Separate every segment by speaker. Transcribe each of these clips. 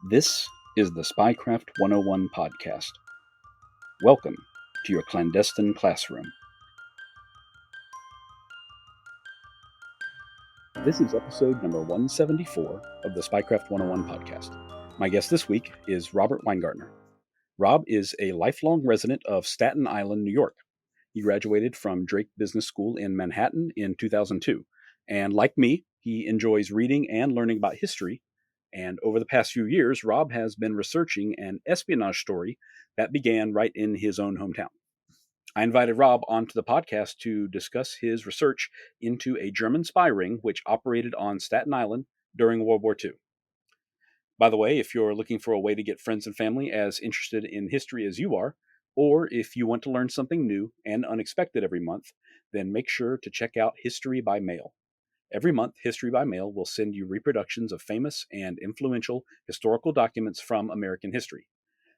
Speaker 1: This is the Spycraft 101 podcast. Welcome to your clandestine classroom. This is episode number 174 of the Spycraft 101 podcast. My guest this week is Robert Weingartner. Rob is a lifelong resident of Staten Island, New York. He graduated from Drake Business School in Manhattan in 2002. And like me, he enjoys reading and learning about history. And over the past few years, Rob has been researching an espionage story that began right in his own hometown. I invited Rob onto the podcast to discuss his research into a German spy ring which operated on Staten Island during World War II. By the way, if you're looking for a way to get friends and family as interested in history as you are, or if you want to learn something new and unexpected every month, then make sure to check out History by Mail. Every month, History by Mail will send you reproductions of famous and influential historical documents from American history.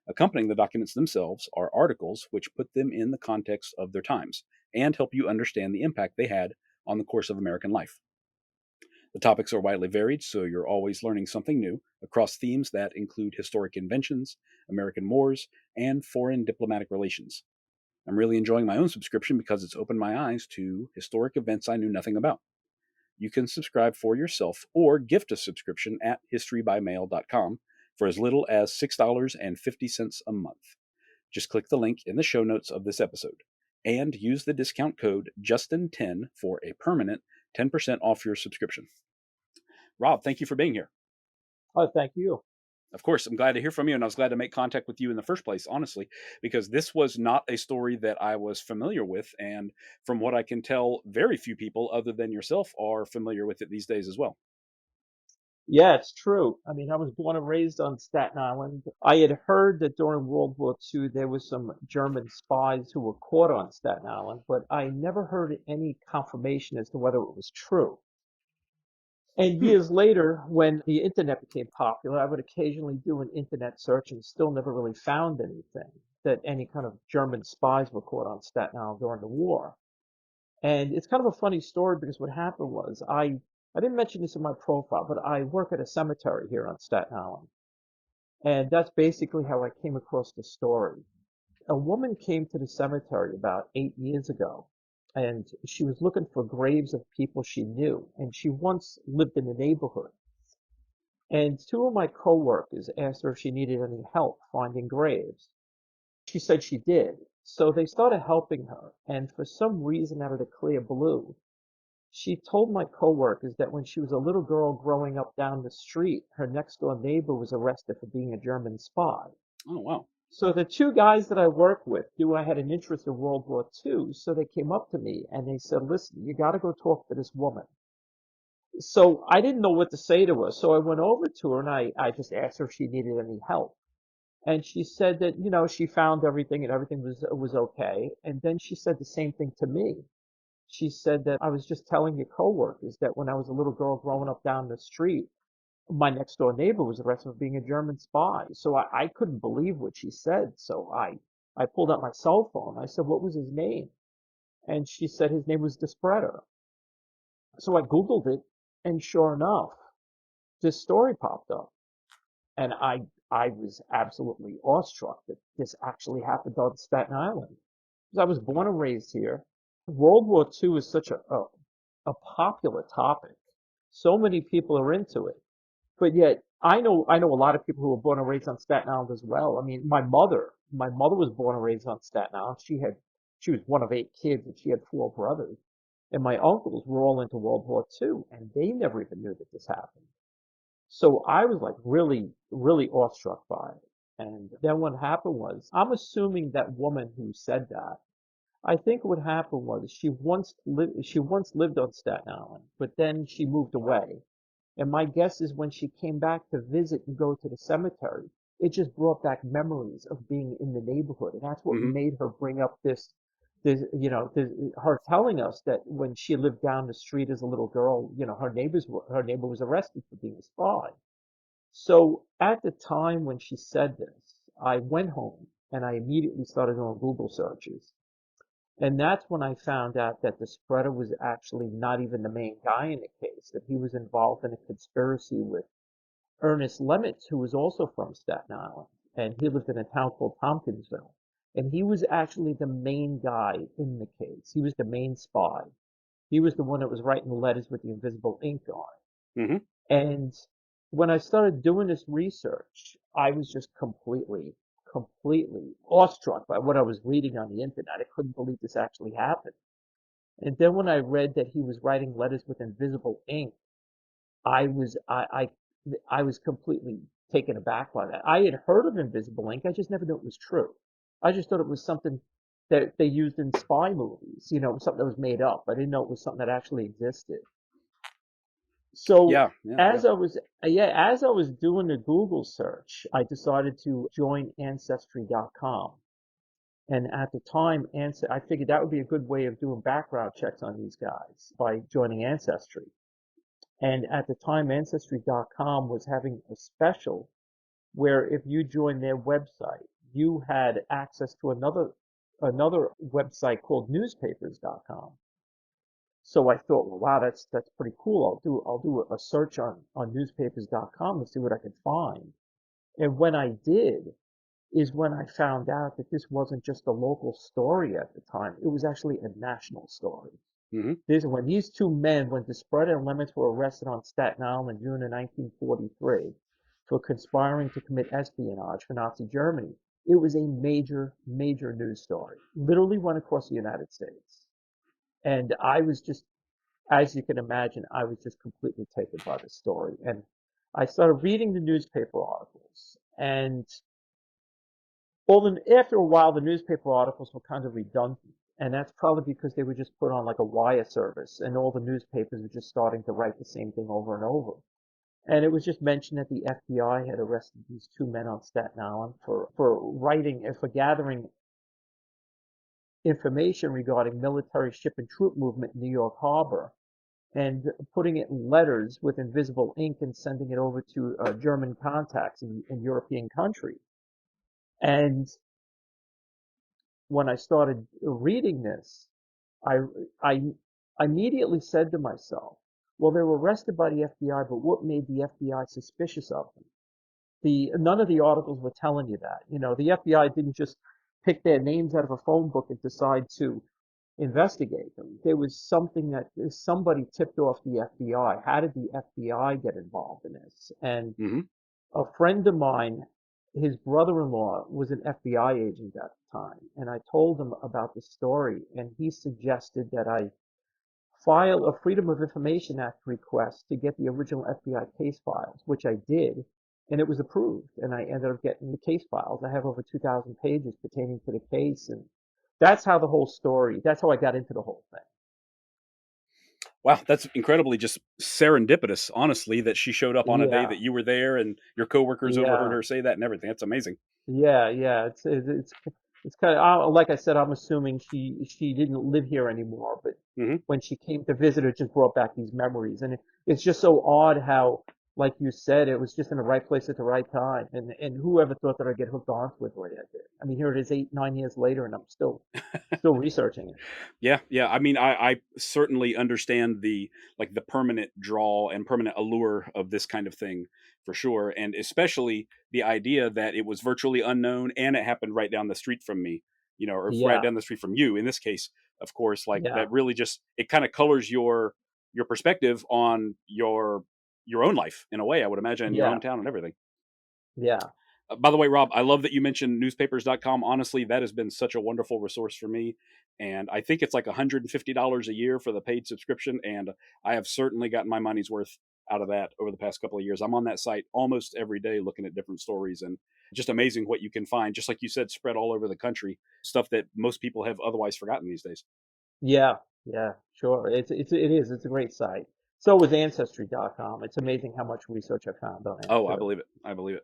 Speaker 1: Accompanying the documents themselves are articles which put them in the context of their times and help you understand the impact they had on the course of American life. The topics are widely varied, so you're always learning something new across themes that include historic inventions, American wars, and foreign diplomatic relations. I'm really enjoying my own subscription because it's opened my eyes to historic events I knew nothing about. You can subscribe for yourself or gift a subscription at historybymail.com for as little as $6.50 a month. Just click the link in the show notes of this episode and use the discount code JUSTIN10 for a permanent 10% off your subscription. Rob, thank you for being here.
Speaker 2: Oh, thank you.
Speaker 1: Of course, I'm glad to hear from you, and I was glad to make contact with you in the first place, honestly, because this was not a story that I was familiar with, and from what I can tell, very few people other than yourself are familiar with it these days as well.
Speaker 2: Yeah, it's true. I mean, I was born and raised on Staten Island. I had heard that during World War II there was some German spies who were caught on Staten Island, but I never heard any confirmation as to whether it was true. And
Speaker 1: Hmm.
Speaker 2: years later, when the internet became popular, I would occasionally do an internet search and still never really found anything that any kind of German spies were caught on Staten Island during the war. And it's kind of a funny story because what happened was I didn't mention this in my profile, but I work at a cemetery here on Staten Island. And that's basically how I came across the story. A woman came to the cemetery about 8 years ago, and she was looking for graves of people she knew, and she once lived in the neighborhood. And two of my coworkers asked her if she needed any help finding graves. She said she did. So they started helping her, and for some reason out of the clear blue, she told my coworkers that when she was a little girl growing up down the street, her next door neighbor was arrested for being a German spy.
Speaker 1: Oh, wow.
Speaker 2: So the two guys that I work with knew I had an interest in World War II, so they came up to me and they said, "Listen, you got to go talk to this woman." So I didn't know what to say to her, so I went over to her and I just asked her if she needed any help. And she said that, she found everything and everything was okay. And then she said the same thing to me. She said that I was just telling your coworkers that when I was a little girl growing up down the street, my next door neighbor was arrested for being a German spy. So I couldn't believe what she said. So I pulled out my cell phone. I said, "What was his name?" And she said his name was DeSpretter. So I Googled it, and sure enough, this story popped up. And I was absolutely awestruck that this actually happened on Staten Island. Because I was born and raised here. World War II is such a popular topic. So many people are into it. But yet I know a lot of people who were born and raised on Staten Island as well. I mean, my mother was born and raised on Staten Island. She was one of 8 kids and she had four brothers. And my uncles were all into World War II and they never even knew that this happened. So I was like really, really awestruck by it. And then what happened was, I'm assuming that woman who said that, I think what happened was she once lived on Staten Island, but then she moved away. And my guess is when she came back to visit and go to the cemetery, it just brought back memories of being in the neighborhood. And that's what
Speaker 1: Mm-hmm.
Speaker 2: made her bring up her telling us that when she lived down the street as a little girl, her neighbor was arrested for being a spy. So at the time when she said this, I went home and I immediately started doing Google searches. And that's when I found out that the spreader was actually not even the main guy in the case, that he was involved in a conspiracy with Ernest Lehmitz, who was also from Staten Island, and he lived in a town called Tompkinsville. And he was actually the main guy in the case. He was the main spy. He was the one that was writing the letters with the invisible ink on
Speaker 1: Hmm.
Speaker 2: it. And when I started doing this research, I was just completely awestruck by what I was reading on the internet. I couldn't believe this actually happened. And then when I read that he was writing letters with invisible ink, I was I was completely taken aback by that. I had heard of invisible ink, I just never knew it was true. I just thought it was something that they used in spy movies, something that was made up. I didn't know it was something that actually existed. So
Speaker 1: Yeah, yeah, yeah.
Speaker 2: as I was doing the Google search, I decided to join Ancestry.com. And at the time, I figured that would be a good way of doing background checks on these guys by joining Ancestry. And at the time, Ancestry.com was having a special where if you joined their website, you had access to another website called newspapers.com. So I thought, well, wow, that's pretty cool. I'll do a search on newspapers.com and see what I could find. And when I did, is when I found out that this wasn't just a local story at the time. It was actually a national story.
Speaker 1: Hmm.
Speaker 2: When these two men, when DeSpretter and Lehmitz were arrested on Staten Island in June of 1943 for conspiring to commit espionage for Nazi Germany, it was a major, major news story. Literally went across the United States. And I was just, as you can imagine, I was just completely taken by the story. And I started reading the newspaper articles. And after a while, the newspaper articles were kind of redundant. And that's probably because they were just put on like a wire service, and all the newspapers were just starting to write the same thing over and over. And it was just mentioned that the FBI had arrested these two men on Staten Island for gathering information regarding military ship and troop movement in New York Harbor and putting it in letters with invisible ink and sending it over to German contacts in European countries. And when I started reading this, I, I immediately said to myself, well, they were arrested by the FBI, but what made the FBI suspicious of them? None of the articles were telling you that. The FBI didn't just pick their names out of a phone book and decide to investigate them. There was something that somebody tipped off the FBI. How did the FBI get involved in this? And
Speaker 1: Hmm.
Speaker 2: a friend of mine, his brother-in-law was an FBI agent at the time, and I told him about the story, and he suggested that I file a Freedom of Information Act request to get the original FBI case files, which I did, and it was approved, and I ended up getting the case files. I have over 2,000 pages pertaining to the case, and that's how I got into the whole thing.
Speaker 1: Wow, that's incredibly just serendipitous, honestly, that she showed up on a day
Speaker 2: Yeah,
Speaker 1: that you were there and your coworkers overheard
Speaker 2: yeah.
Speaker 1: her say that and everything. That's amazing.
Speaker 2: Yeah. It's kind of like I said. I'm assuming she didn't live here anymore, but
Speaker 1: Hmm.
Speaker 2: when she came to visit, it just brought back these memories, and it's just so odd how, like you said, it was just in the right place at the right time, and whoever thought that I'd get hooked onto it the way I did. I mean, here it is, 8, 9 years later, and I'm still researching it.
Speaker 1: Yeah, yeah. I mean, I certainly understand the permanent draw and permanent allure of this kind of thing for sure, and especially the idea that it was virtually unknown and it happened right down the street from me, or right
Speaker 2: Yeah,
Speaker 1: down the street from you. In this case, of course, like
Speaker 2: yeah,
Speaker 1: that really just it kind of colors your perspective on your own life in a way. I would imagine your
Speaker 2: yeah,
Speaker 1: hometown and everything.
Speaker 2: yeah,
Speaker 1: By the way, Rob, I love that you mentioned newspapers.com. Honestly, that has been such a wonderful resource for me. And I think it's like $150 a year for the paid subscription. And I have certainly gotten my money's worth out of that over the past couple of years. I'm on that site almost every day looking at different stories and just amazing what you can find. Just like you said, spread all over the country, stuff that most people have otherwise forgotten these days.
Speaker 2: yeah. Sure, it's a great site. So was Ancestry.com. It's amazing how much research I found on it
Speaker 1: Oh, I
Speaker 2: too.
Speaker 1: believe it. I believe it.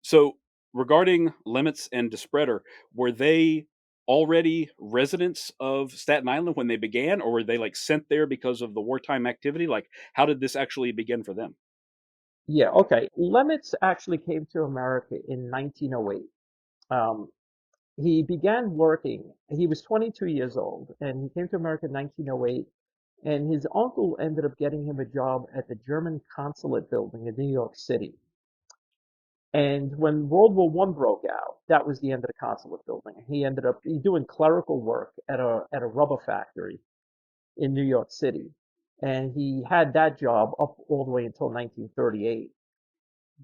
Speaker 1: So, regarding Lemmitz and DeSpretter, were they already residents of Staten Island when they began, or were they like sent there because of the wartime activity? Like, how did this actually begin for them?
Speaker 2: Yeah, okay. Lemitz actually came to America in 1908. Um, he began working, he was 22 years old, and he came to America in 1908, and his uncle ended up getting him a job at the German consulate building in New York City. And when World War One broke out, that was the end of the consulate building. He ended up doing clerical work at a rubber factory in New York City. And he had that job up all the way until 1938.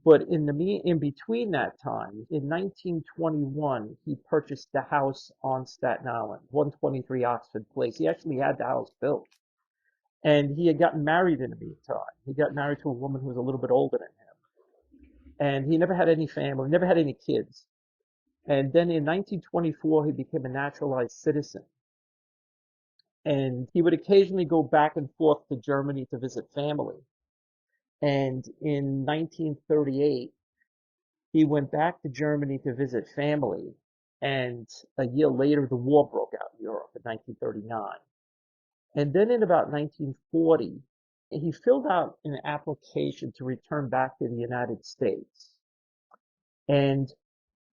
Speaker 2: But in between that time, in 1921, he purchased the house on Staten Island, 123 Oxford Place. He actually had the house built. And he had gotten married in the meantime. He got married to a woman who was a little bit older than him. And he never had any family, never had any kids. And then in 1924, he became a naturalized citizen. And he would occasionally go back and forth to Germany to visit family. And in 1938, he went back to Germany to visit family. And a year later, the war broke out in Europe in 1939. And then in about 1940, he filled out an application to return back to the United States. And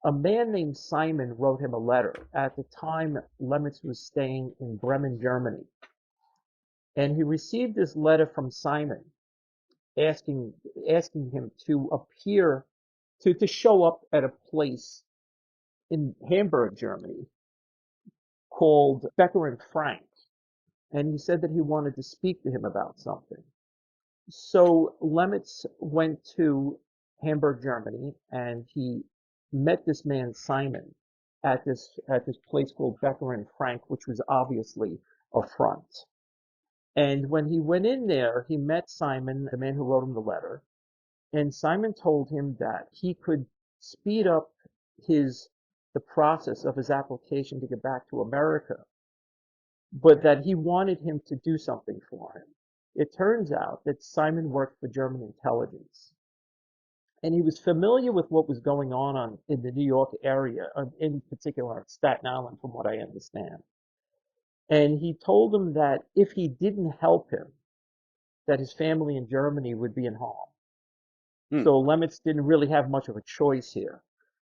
Speaker 2: a man named Simon wrote him a letter. At the time, Lehmitz was staying in Bremen, Germany. And he received this letter from Simon asking him to appear, to show up at a place in Hamburg, Germany, called Becker and Frank. And he said that he wanted to speak to him about something. So Lehmitz went to Hamburg, Germany, and he met this man Simon at this place called Becker and Frank, which was obviously a front. And when he went in there, he met Simon, the man who wrote him the letter, and Simon told him that he could speed up the process of his application to get back to America, but that he wanted him to do something for him. It turns out that Simon worked for German intelligence, and he was familiar with what was going on in the New York area, in particular on Staten Island, from what I understand. And he told him that if he didn't help him, that his family in Germany would be in harm. So Lehmitz didn't really have much of a choice here.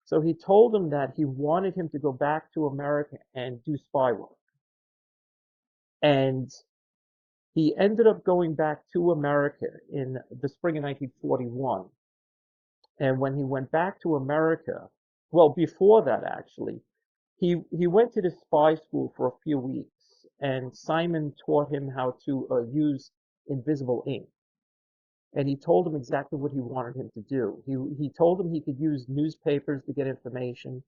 Speaker 2: So he told him that he wanted him to go back to America and do spy work. And he ended up going back to America in the spring of 1941. And when he went back to America, well, before that actually, he went to the spy school for a few weeks, and Simon taught him how to use invisible ink. And he told him exactly what he wanted him to do. He told him he could use newspapers to get information.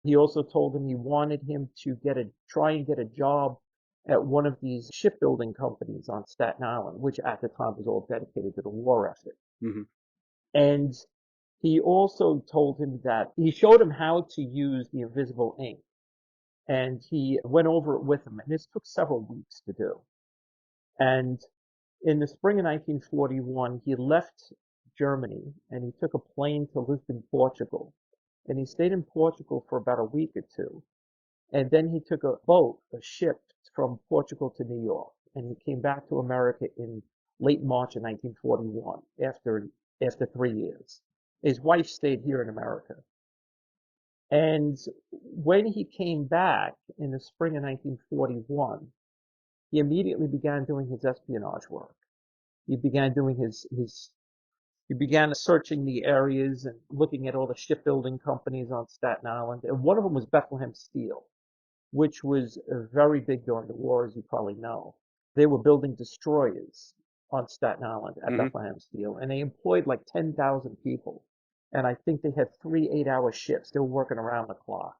Speaker 2: He also told him he wanted him to try and get a job at one of these shipbuilding companies on Staten Island, which at the time was all dedicated to the war effort.
Speaker 1: Mm-hmm.
Speaker 2: And he also told him that he showed him how to use the invisible ink. And he went over it with him. And this took several weeks to do. And in the spring of 1941, he left Germany and he took a plane to Lisbon, Portugal. And he stayed in Portugal for about a week or two. And then he took a ship from Portugal to New York. And he came back to America in late March of 1941, after 3 years. His wife stayed here in America. And when he came back in the spring of 1941, he immediately began doing his espionage work. He began doing he began searching the areas and looking at all the shipbuilding companies on Staten Island. And one of them was Bethlehem Steel, which was very big during the war, as you probably know. They were building destroyers on Staten Island at Bethlehem Steel, and they employed like 10,000 people. And I think they had 3 8-hour shifts. They were working around the clock.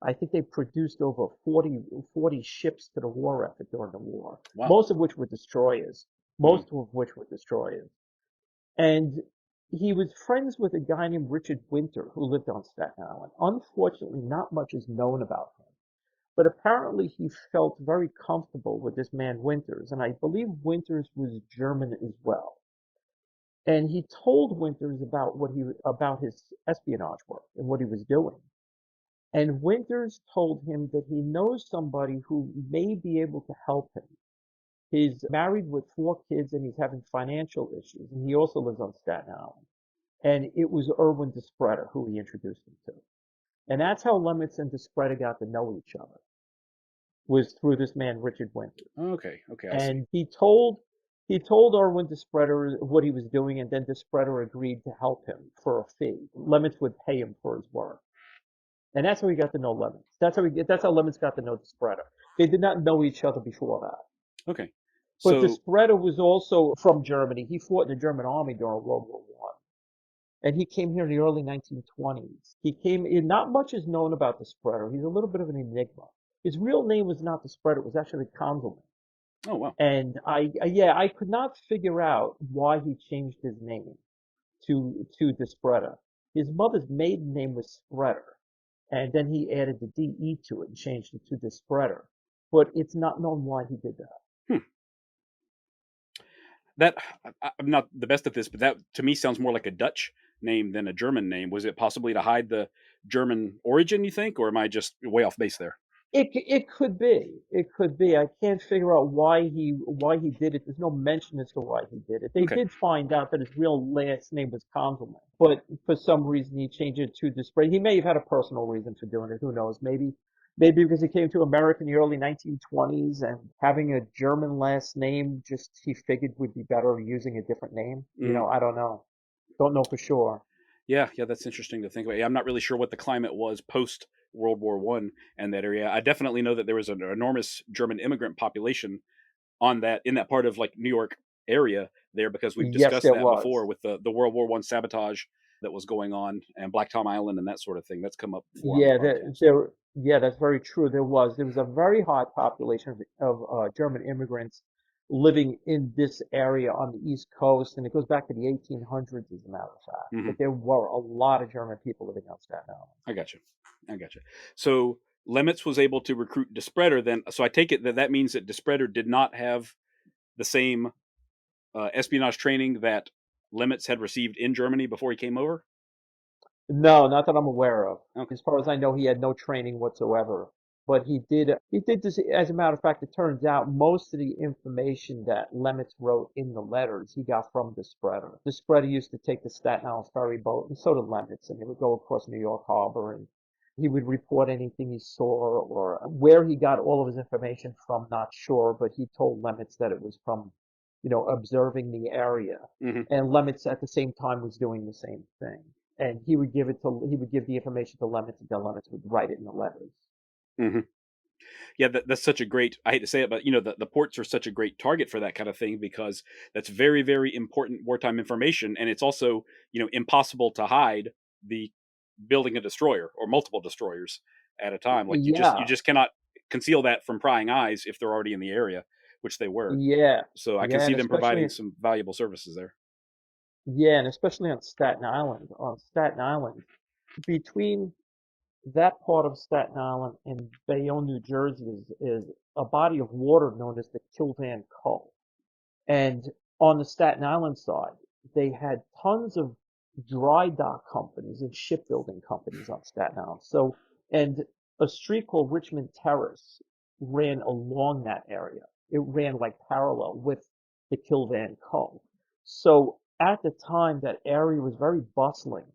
Speaker 2: I think they produced over 40 ships to the war effort during the war.
Speaker 1: Wow.
Speaker 2: Most of which were destroyers. And he was friends with a guy named Richard Winter who lived on Staten Island. Unfortunately, not much is known about him. But apparently he felt very comfortable with this man Winters, and I believe Winters was German as well. And he told Winters about his espionage work and what he was doing. And Winters told him that he knows somebody who may be able to help him. He's married with 4 kids and he's having financial issues, and he also lives on Staten Island. And it was Erwin DeSpretter who he introduced him to. And that's how Lehmitz and DeSpretter got to know each other, was through this man, Richard Winters.
Speaker 1: Okay, I see.
Speaker 2: And he told He told Erwin DeSpretter what he was doing, and then DeSpretter agreed to help him for a fee. Lehmitz would pay him for his work. And that's how he got to know Lehmitz. That's how Lehmitz got to know DeSpretter. They did not know each other before that.
Speaker 1: Okay.
Speaker 2: But
Speaker 1: So,
Speaker 2: DeSpretter was also from Germany. He fought in the German army during World War One. And he came here in the early 1920s. He came in, not much is known about DeSpretter. He's a little bit of an enigma. His real name was not DeSpretter, it was actually Consulate.
Speaker 1: oh, wow.
Speaker 2: And I could not figure out why he changed his name to DeSpretter. His mother's maiden name was Spretter, and then he added the DE to it and changed it to DeSpretter. But it's not known why he did that.
Speaker 1: Hmm. I'm not the best at this, but that to me sounds more like a Dutch name than a German name. Was it possibly to hide the German origin, you think, or am I just way off base there?
Speaker 2: It could be. It could be. I can't figure out why he did it. There's no mention as to why he did it. They
Speaker 1: Okay.
Speaker 2: did find out that his real last name was Conzelman, but for some reason he changed it to Display. He may have had a personal reason for doing it. Who knows? Maybe because he came to America in the early 1920s and having a German last name just he figured would be better using a different name.
Speaker 1: Mm.
Speaker 2: I don't know. Don't know for sure.
Speaker 1: Yeah, that's interesting to think about. Yeah, I'm not really sure what the climate was post World War One and that area. I definitely know that there was an enormous German immigrant population on that in that part of like New York area there because we've
Speaker 2: Yes,
Speaker 1: discussed
Speaker 2: there
Speaker 1: that before
Speaker 2: was.
Speaker 1: with the World War One sabotage that was going on and Black Tom Island and that sort of thing. That's come up before on the
Speaker 2: Yeah,
Speaker 1: podcast.
Speaker 2: yeah, that's very true. There was a very high population of German immigrants living in this area on the East Coast, and it goes back to the 1800s, as a matter of fact.
Speaker 1: Hmm.
Speaker 2: But there were a lot of German people living on Staten Island.
Speaker 1: I got you. I got you. So Lemitz was able to recruit DeSpretter then. So I take it that that means that DeSpretter did not have the same espionage training that Lemitz had received in Germany before he came over.
Speaker 2: No, not that I'm aware of.
Speaker 1: Okay.
Speaker 2: As far as I know, he had no training whatsoever. But he did this, as a matter of fact, it turns out most of the information that Lemitz wrote in the letters he got from the spreader. The spreader used to take the Staten Island ferry boat, and so did Lemitz, and he would go across New York Harbor and he would report anything he saw or where he got all of his information from, not sure, but he told Lemitz that it was from, observing the area.
Speaker 1: Hmm.
Speaker 2: And Lemitz at the same time was doing the same thing. And he would give the information to Lehmitz, and then Lehmitz would write it in the letters.
Speaker 1: Hmm. Yeah, that's such a great. I hate to say it, but the ports are such a great target for that kind of thing because that's very very important wartime information, and it's also impossible to hide the building a destroyer or multiple destroyers at a time. Like you
Speaker 2: Yeah,
Speaker 1: just cannot conceal that from prying eyes if they're already in the area, which they were.
Speaker 2: yeah,
Speaker 1: So I can
Speaker 2: yeah,
Speaker 1: see
Speaker 2: and
Speaker 1: them
Speaker 2: especially
Speaker 1: providing some valuable services there.
Speaker 2: yeah, and especially on Staten Island. On Staten Island, between that part of Staten Island and Bayonne, New Jersey, is a body of water known as the Kilvan Cove. And on the Staten Island side, they had tons of dry dock companies and shipbuilding companies on Staten Island. So, and a street called Richmond Terrace ran along that area. It ran like parallel with the Kilvan Cove. So at the time, that area was very bustling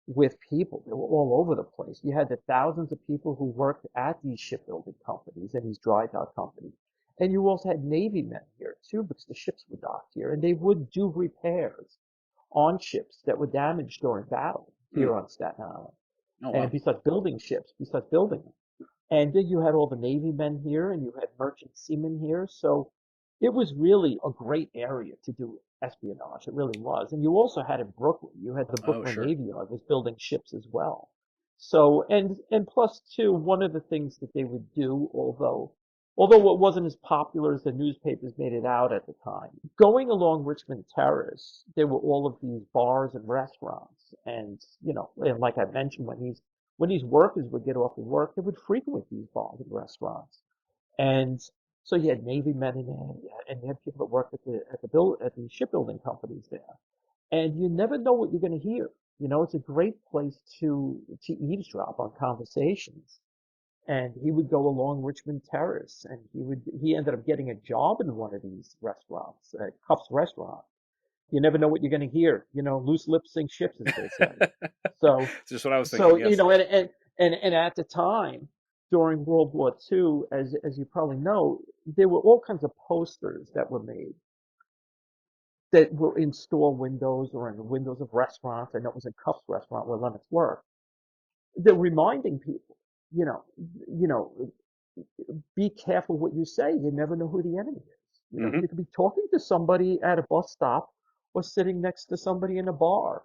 Speaker 2: with people. They were all over the place. You had the thousands of people who worked at these shipbuilding companies and these dry dock companies. And you also had Navy men here too, because the ships were docked here, and they would do repairs on ships that were damaged during battle
Speaker 1: Hmm.
Speaker 2: here on Staten Island.
Speaker 1: Oh
Speaker 2: And
Speaker 1: wow.
Speaker 2: besides building ships, besides building them. And then you had all the Navy men here, and you had merchant seamen here. So it was really a great area to do espionage. It really was. And you also had in Brooklyn, you had the
Speaker 1: Oh
Speaker 2: Brooklyn
Speaker 1: sure.
Speaker 2: Navy Yard was building ships as well. So, and plus too, one of the things that they would do, although it wasn't as popular as the newspapers made it out at the time, going along Richmond Terrace, there were all of these bars and restaurants. And, and like I mentioned, when these workers would get off of work, they would frequent these bars and restaurants. And so you had Navy men in there, and you had people that worked at the shipbuilding companies there. And you never know what you're going to hear. It's a great place to eavesdrop on conversations. And he would go along Richmond Terrace, and he ended up getting a job in one of these restaurants, Cuff's Restaurant. You never know what you're going to hear. Loose lips sink ships, as they say. So,
Speaker 1: It's just what I was thinking.
Speaker 2: so
Speaker 1: Yes.
Speaker 2: and at the time during World War II, as you probably know, there were all kinds of posters that were made that were in store windows or in the windows of restaurants. I know it was in Cuff's restaurant where Lehmitz worked. They're reminding people, you know, you know, be careful what you say. You never know who the enemy is. You know,
Speaker 1: Hmm.
Speaker 2: you could be talking to somebody at a bus stop or sitting next to somebody in a bar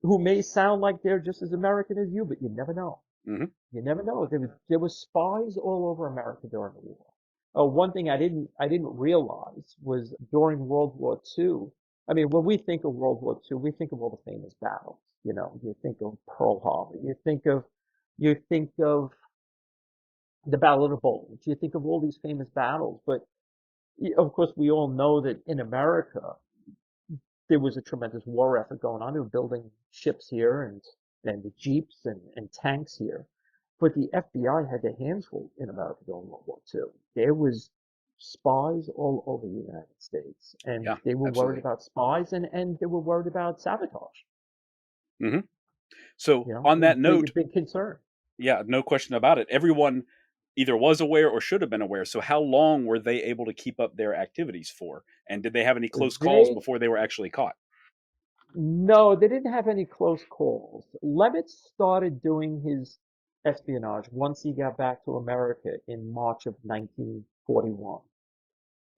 Speaker 2: who may sound like they're just as American as you, but you never know.
Speaker 1: Hmm.
Speaker 2: You never know. There was spies all over America during the war. One thing I didn't realize was during World War II. I mean, when we think of World War II, we think of all the famous battles. You know, you think of Pearl Harbor, you think of the Battle of the Bulge, you think of all these famous battles. But of course, we all know that in America there was a tremendous war effort going on. They were building ships here and the jeeps and tanks here. But the FBI had their hands full in America during World War II. There was spies all over the United States, and
Speaker 1: Yeah,
Speaker 2: they were worried
Speaker 1: absolutely.
Speaker 2: about spies, and they were worried about sabotage.
Speaker 1: Hmm. So
Speaker 2: You know,
Speaker 1: on
Speaker 2: it was
Speaker 1: that
Speaker 2: big,
Speaker 1: note,
Speaker 2: big concern.
Speaker 1: yeah, no question about it. Everyone either was aware or should have been aware. So how long were they able to keep up their activities for? And did they have any close calls
Speaker 2: They
Speaker 1: before they were actually caught?
Speaker 2: No, they didn't have any close calls. Levitt started doing his espionage once he got back to America in March of 1941.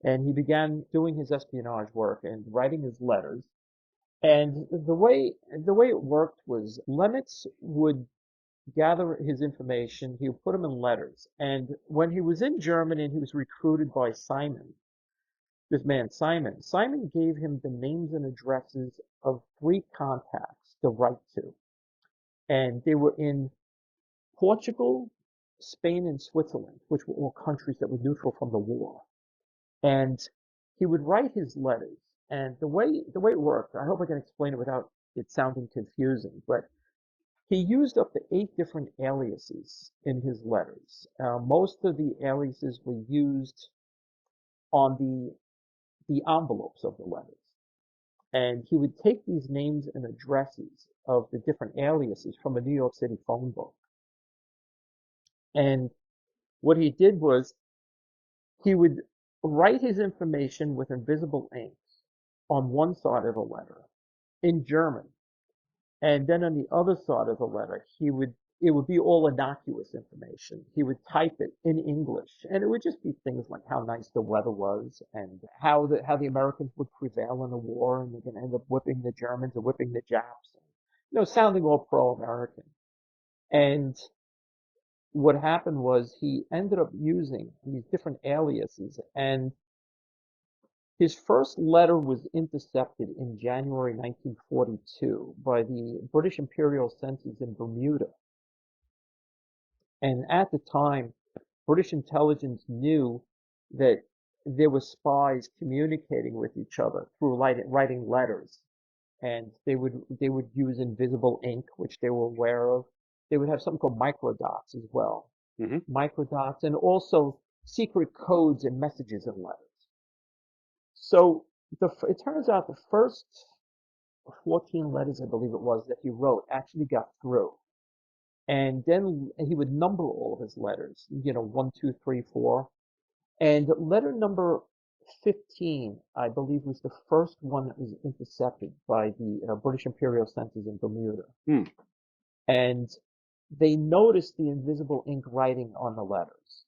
Speaker 2: And he began doing his espionage work and writing his letters. And the way it worked was Lemitz would gather his information, he would put them in letters. And when he was in Germany and he was recruited by Simon, this man Simon gave him the names and addresses of 3 contacts to write to. And they were in Portugal, Spain, and Switzerland, which were all countries that were neutral from the war. And he would write his letters. And the way it worked, I hope I can explain it without it sounding confusing, but he used up to 8 different aliases in his letters. Most of the aliases were used on the envelopes of the letters. And he would take these names and addresses of the different aliases from a New York City phone book. And what he did was he would write his information with invisible ink on one side of the letter in German. And then on the other side of the letter, it would be all innocuous information. He would type it in English, and it would just be things like how nice the weather was and how the Americans would prevail in the war and they're going to end up whipping the Germans or whipping the Japs, sounding all pro-American. And what happened was he ended up using these different aliases, and his first letter was intercepted in January 1942 by the British Imperial Census in Bermuda. And at the time, British intelligence knew that there were spies communicating with each other through writing letters. And they would use invisible ink, which they were aware of. They would have something called microdots as well.
Speaker 1: Hmm.
Speaker 2: Microdots and also secret codes and messages in letters. So it turns out the first 14 letters, I believe it was, that he wrote actually got through. And then he would number all of his letters, 1, 2, 3, 4. And letter number 15, I believe, was the first one that was intercepted by the British Imperial Census in Bermuda.
Speaker 1: Hmm.
Speaker 2: And they noticed the invisible ink writing on the letters.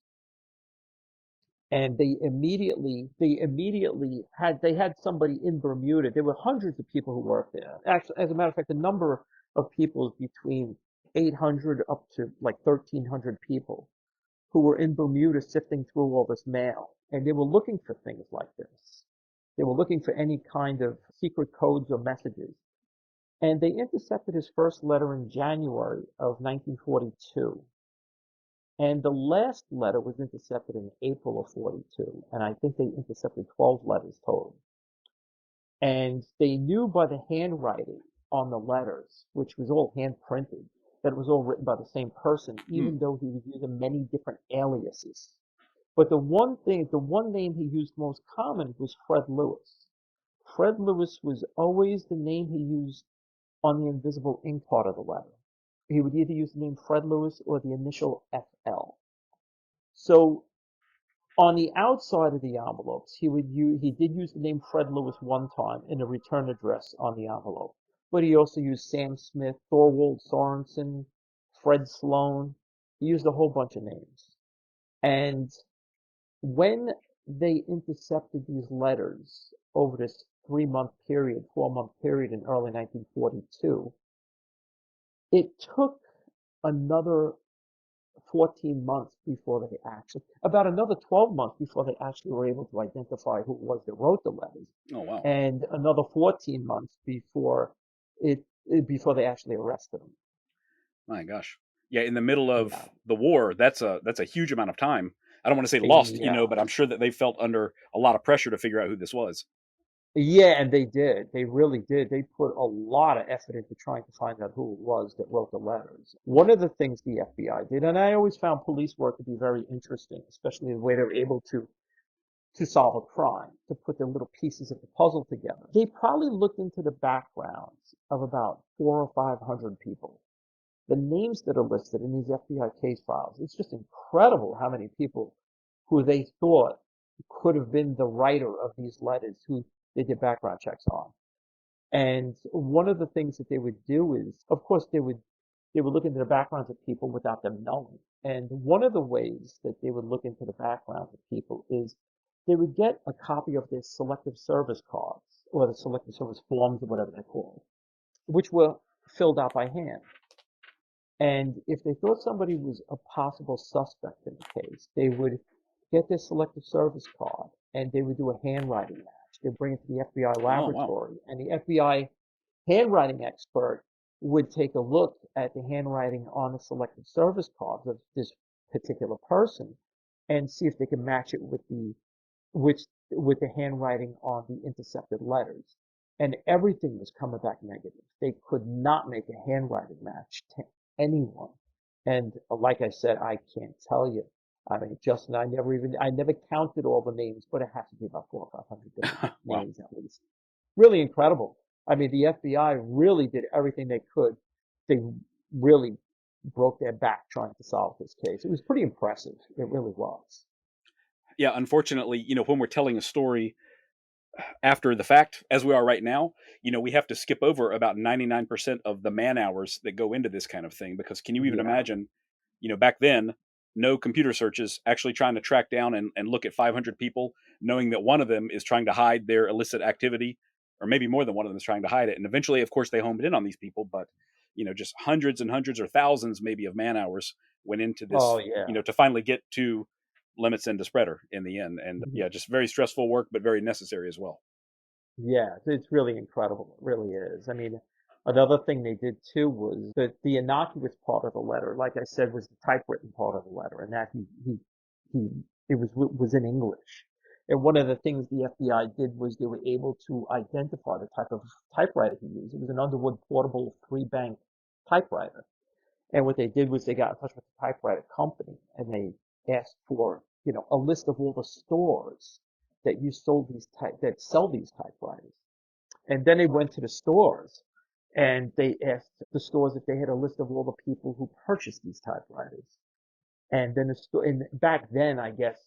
Speaker 2: And they immediately had somebody in Bermuda. There were hundreds of people who worked there. Actually, as a matter of fact, the number of people is between 800 up to like 1,300 people who were in Bermuda sifting through all this mail. And they were looking for things like this. They were looking for any kind of secret codes or messages. And they intercepted his first letter in January of 1942. And the last letter was intercepted in April of 42. And I think they intercepted 12 letters total. And they knew by the handwriting on the letters, which was all hand printed, that it was all written by the same person,
Speaker 1: Hmm.
Speaker 2: even though he was using many different aliases. But the one name he used most common was Fred Lewis. Fred Lewis was always the name he used on the invisible ink part of the letter. He would either use the name Fred Lewis or the initial FL. So On the outside of the envelopes, he did use the name Fred Lewis one time in a return address on the envelope, but he also used Sam Smith, Thorwald Sorensen, Fred Sloan. He used a whole bunch of names. And when they intercepted these letters over this 3-month period, 4-month period in early 1942, it took another 14 months before they actually, about another 12 months before they actually were able to identify who it was that wrote the letters,
Speaker 1: Oh, wow.
Speaker 2: and another 14 months before they actually arrested him.
Speaker 1: My gosh. Yeah, in the middle
Speaker 2: Yeah,
Speaker 1: of the war, that's a huge amount of time. I don't want to say lost,
Speaker 2: yeah,
Speaker 1: but I'm sure that they felt under a lot of pressure to figure out who this was.
Speaker 2: yeah, and they did. They really did. They put a lot of effort into trying to find out who it was that wrote the letters. One of the things the FBI did, and I always found police work to be very interesting, especially the way they were able to solve a crime, to put the little pieces of the puzzle together. They probably looked into the backgrounds of about 400 or 500 people. The names that are listed in these FBI case files, it's just incredible how many people who they thought could have been the writer of these letters who they did background checks on. And one of the things that they would do is, of course, they would look into the backgrounds of people without them knowing. And one of the ways that they would look into the backgrounds of people is they would get a copy of their selective service cards or the selective service forms or whatever they're called, which were filled out by hand. And if they thought somebody was a possible suspect in the case, they would get their selective service card and they would do a handwriting match. They'd bring it to the FBI
Speaker 1: Oh, wow.
Speaker 2: laboratory, and the FBI handwriting expert would take a look at the handwriting on the selective service cards of this particular person and see if they can match it which with the handwriting on the intercepted letters. And everything was coming back negative. They could not make a handwriting match to anyone. And like I said, I can't tell you. I mean, Justin, I never counted all the names, but it has to be about 400 or 500 different
Speaker 1: Wow.
Speaker 2: names at least. Really incredible. I mean, the FBI really did everything they could. They really broke their back trying to solve this case. It was pretty impressive. It really was.
Speaker 1: Yeah, unfortunately, when we're telling a story after the fact, as we are right now, we have to skip over about 99% of the man hours that go into this kind of thing. Because can you even
Speaker 2: Yeah.
Speaker 1: imagine, back then, no computer searches, actually trying to track down and look at 500 people, knowing that one of them is trying to hide their illicit activity, or maybe more than one of them is trying to hide it. And eventually, of course, they homed in on these people, but, just hundreds and hundreds or thousands maybe of man hours went into
Speaker 2: Oh,
Speaker 1: this,
Speaker 2: yeah.
Speaker 1: to finally get to Lemmitz and DeSpretter in the end. And
Speaker 2: Mhm.
Speaker 1: yeah, just very stressful work, but very necessary as well.
Speaker 2: Yeah, it's really incredible. It really is. I mean, another thing they did too was that the innocuous part of the letter, like I said, was the typewritten part of the letter, and that he it was in English. And one of the things the FBI did was they were able to identify the type of typewriter he used. It was an Underwood portable 3-bank typewriter. And what they did was they got in touch with the typewriter company and they asked for, a list of all the stores that that sell these typewriters. And then they went to the stores and they asked the stores if they had a list of all the people who purchased these typewriters. And then and back then, I guess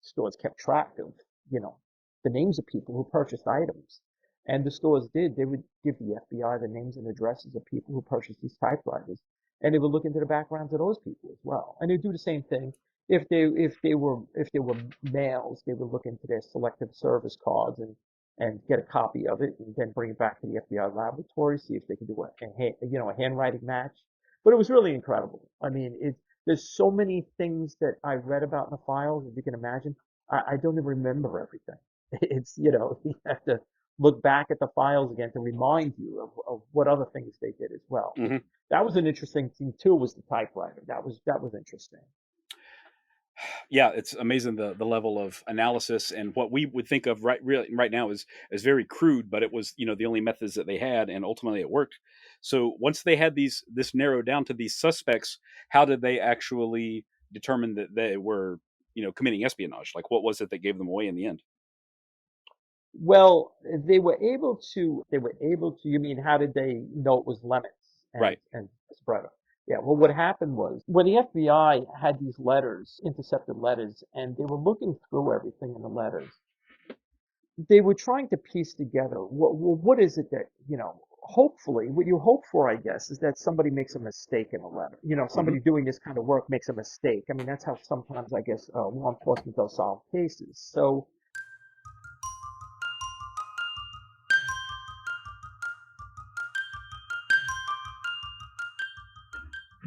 Speaker 2: stores kept track of, you know, the names of people who purchased items. And the stores did. They would give the FBI the names and addresses of people who purchased these typewriters, and they would look into the backgrounds of those people as well. And they'd do the same thing. If they were males, they would look into their selective service cards and get a copy of it, and then bring it back to the FBI laboratory, see if they could do a handwriting match. But it was really incredible. I mean, there's so many things that I read about in the files, as you can imagine. I don't even remember everything. It's, you have to look back at the files again to remind you of what other things they did as well. But
Speaker 1: Hmm.
Speaker 2: that was an interesting thing too, was the typewriter. That was interesting.
Speaker 1: Yeah, it's amazing the level of analysis, and what we would think of right now is very crude, but it was the only methods that they had, and ultimately it worked. So once they had this narrowed down to these suspects, how did they actually determine that they were committing espionage? Like, what was it that gave them away in the end?
Speaker 2: Well, they were able to, you mean, how did they know it was Lemons and,
Speaker 1: Right.
Speaker 2: and Spreader? Yeah, Well, what happened was when the FBI had these letters, intercepted letters, and they were looking through everything in the letters, they were trying to piece together what is it that, hopefully what you hope for, I guess, is that somebody makes a mistake in a letter.
Speaker 1: Hmm.
Speaker 2: Somebody doing this kind of work makes a mistake. I mean, that's how sometimes, I guess, law enforcement does solve cases. So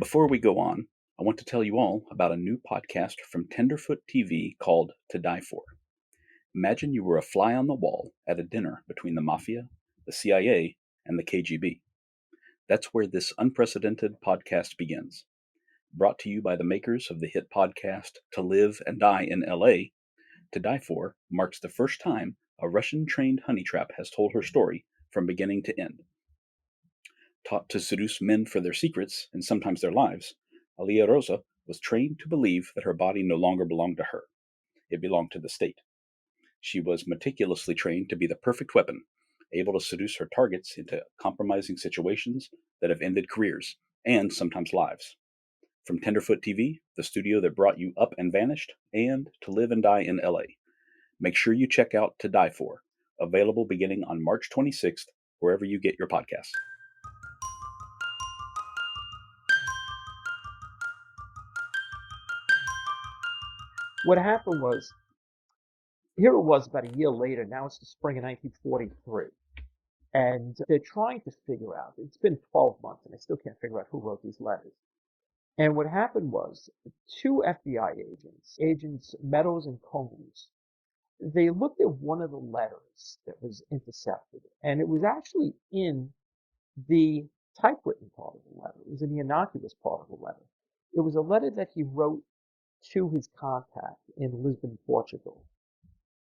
Speaker 1: Before we go on, I want to tell you all about a new podcast from Tenderfoot TV called To Die For. Imagine you were a fly on the wall at a dinner between the Mafia, the CIA, and the KGB. That's where this unprecedented podcast begins. Brought to you by the makers of the hit podcast To Live and Die in LA, To Die For marks the first time a Russian-trained honey trap has told her story from beginning to end. Taught to seduce men for their secrets and sometimes their lives, Alia Rosa was trained to believe that her body no longer belonged to her. It belonged to the state. She was meticulously trained to be the perfect weapon, able to seduce her targets into compromising situations that have ended careers and sometimes lives. From Tenderfoot TV, the studio that brought you Up and Vanished, and To Live and Die in LA. Make sure you check out To Die For, available beginning on March 26th, wherever you get your podcasts.
Speaker 2: what happened was, here it was about a year later. Now it's the spring of 1943. And they're trying to figure out, it's been 12 months and they still can't figure out who wrote these letters. And what happened was two FBI agents, Agents Meadows and Combs, they looked at one of the letters that was intercepted, and it was actually in the typewritten part of the letter. It was in the innocuous part of the letter. It was a letter that he wrote to his contact in Lisbon, Portugal.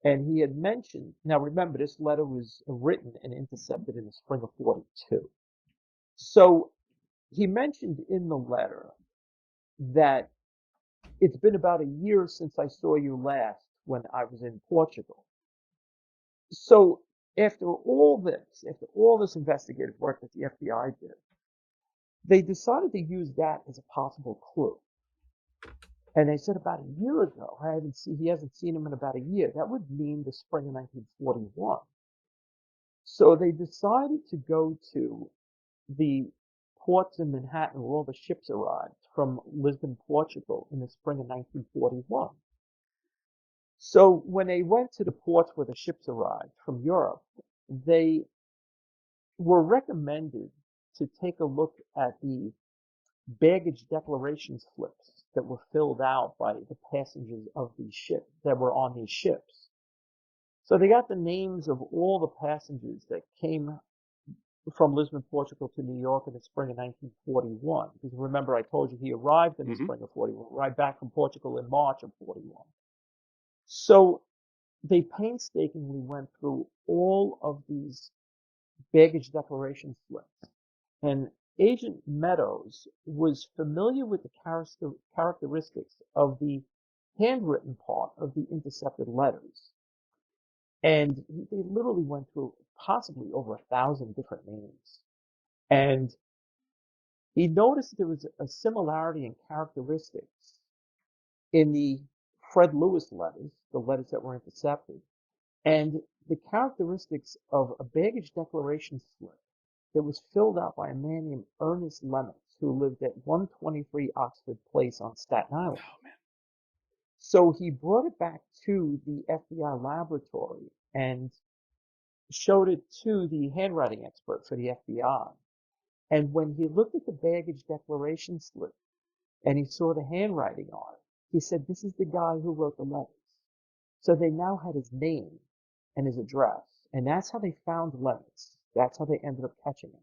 Speaker 2: And he had mentioned, now remember, this letter was written and intercepted in the spring of 42. So he mentioned in the letter that it's been about a year since I saw you last when I was in Portugal. So after all this investigative work that the FBI did, they decided to use that as a possible clue. And they said about a year ago, he hasn't seen him in about a year. That would mean the spring of 1941. So they decided to go to the ports in Manhattan where all the ships arrived from Lisbon, Portugal in the spring of 1941. So when they went to the ports where the ships arrived from Europe, they were recommended to take a look at the baggage declaration slips that were filled out by the passengers of these ships that were on these ships. So they got the names of all the passengers that came from Lisbon, Portugal to New York in the spring of 1941. Because remember, I told you he arrived in the spring of 41, right back from Portugal in March of 41. So they painstakingly went through all of these baggage declaration slips. And Agent Meadows was familiar with the characteristics of the handwritten part of the intercepted letters. And they literally went through possibly over 1,000 different names. And he noticed there was a similarity in characteristics in the Fred Lewis letters, the letters that were intercepted, and the characteristics of a baggage declaration slip that was filled out by a man named Ernest Lehmitz, who lived at 123 Oxford Place on Staten Island.
Speaker 1: Oh, man.
Speaker 2: So he brought it back to the FBI laboratory and showed it to the handwriting expert for the FBI. And when he looked at the baggage declaration slip and he saw the handwriting on it, he said, "This is the guy who wrote the letters." So they now had his name and his address. And that's how they found Lehmitz. That's how they ended up catching him.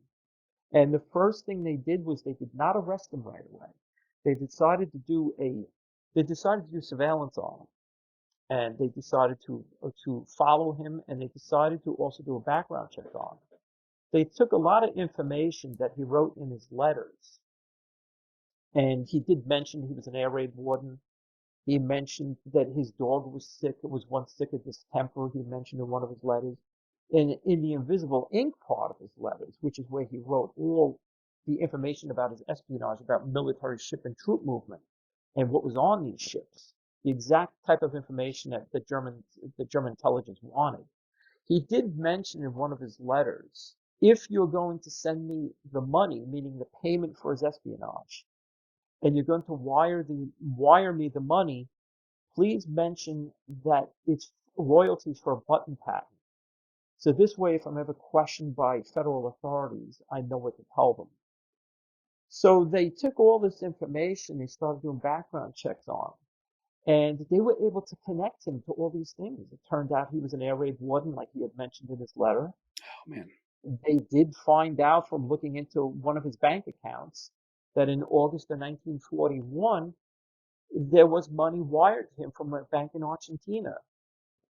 Speaker 2: And the first thing they did was they did not arrest him right away. They decided to do surveillance on him. And they decided to follow him, and they decided to also do a background check on him. They took a lot of information that he wrote in his letters. And he did mention he was an air raid warden. He mentioned that his dog was sick. It was once sick of distemper, he mentioned in one of his letters. And in the invisible ink part of his letters, which is where he wrote all the information about his espionage, about military ship and troop movement, and what was on these ships, the exact type of information that the German intelligence wanted. He did mention in one of his letters, if you're going to send me the money, meaning the payment for his espionage, and you're going to wire me the money, please mention that it's royalties for a button patent. So this way, if I'm ever questioned by federal authorities, I know what to tell them. So they took all this information, they started doing background checks on him, and they were able to connect him to all these things. It turned out he was an air raid warden, like he had mentioned in his letter.
Speaker 1: Oh, man.
Speaker 2: They did find out from looking into one of his bank accounts that in August of 1941, there was money wired to him from a bank in Argentina.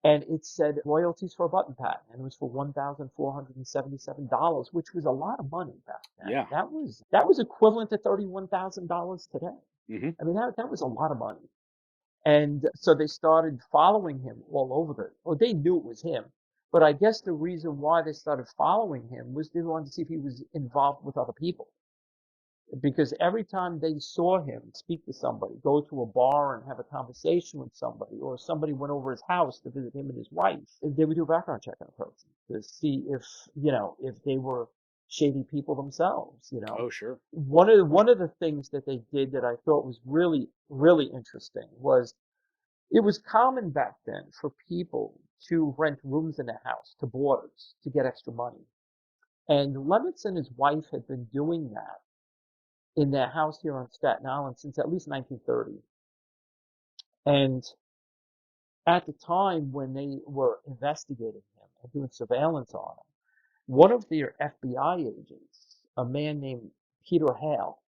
Speaker 2: And it said royalties for a button patent, and it was for $1,477, which was a lot of money back then.
Speaker 1: Yeah.
Speaker 2: That was equivalent to $31,000 today.
Speaker 1: Mm-hmm.
Speaker 2: I mean, that was a lot of money. And so they started following him all over well, they knew it was him, but I guess the reason why they started following him was they wanted to see if he was involved with other people. Because every time they saw him speak to somebody, go to a bar and have a conversation with somebody, or somebody went over his house to visit him and his wife, they would do a background check on a person to see if, if they were shady people themselves,
Speaker 1: Oh, sure.
Speaker 2: One of the things that they did that I thought was really, really interesting was it was common back then for people to rent rooms in a house to boarders to get extra money. And Lehmitz and his wife had been doing that in their house here on Staten Island since at least 1930. And at the time when they were investigating him and doing surveillance on him, one of their FBI agents, a man named Peter Hale,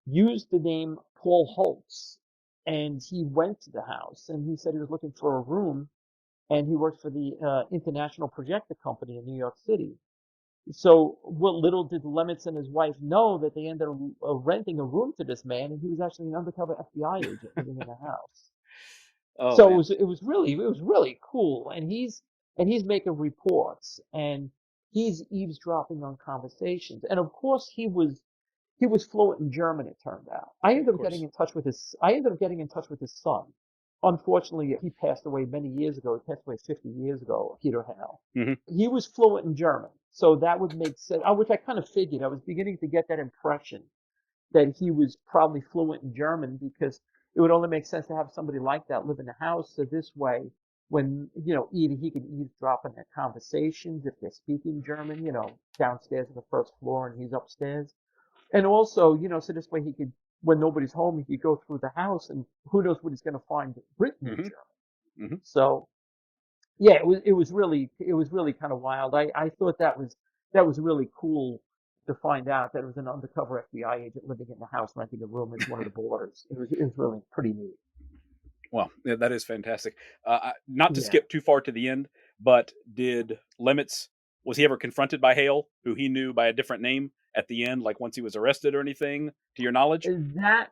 Speaker 2: used the name Paul Holtz, and he went to the house and he said he was looking for a room, and he worked for the International Projector Company in New York City. So what little did Lehmitz and his wife know that they ended up renting a room to this man, and he was actually an undercover FBI agent living in the house.
Speaker 1: Oh,
Speaker 2: So
Speaker 1: man.
Speaker 2: it was really cool, and he's making reports, and he's eavesdropping on conversations, and of course he was fluent in German, it turned out. I ended up getting in touch with his son. Unfortunately, he passed away many years ago. He passed away 50 years ago, Peter Hale.
Speaker 1: Mm-hmm.
Speaker 2: He was fluent in German, so that would make sense, which I kind of figured. I was beginning to get that impression that he was probably fluent in German, because it would only make sense to have somebody like that live in the house. So this way, when, either he can eavesdrop on their conversations if they're speaking German, downstairs on the first floor and he's upstairs. And also, so this way he could, when nobody's home, he could go through the house and who knows what he's going to find written in German.
Speaker 1: Mm-hmm.
Speaker 2: So, yeah, it was really kind of wild. I thought that was really cool to find out that it was an undercover FBI agent living in the house renting a room as one of the boarders. It was really pretty neat.
Speaker 1: Well, yeah, that is fantastic. Not to skip too far to the end, but was he ever confronted by Hale, who he knew by a different name at the end, like once he was arrested or anything, to your knowledge?
Speaker 2: That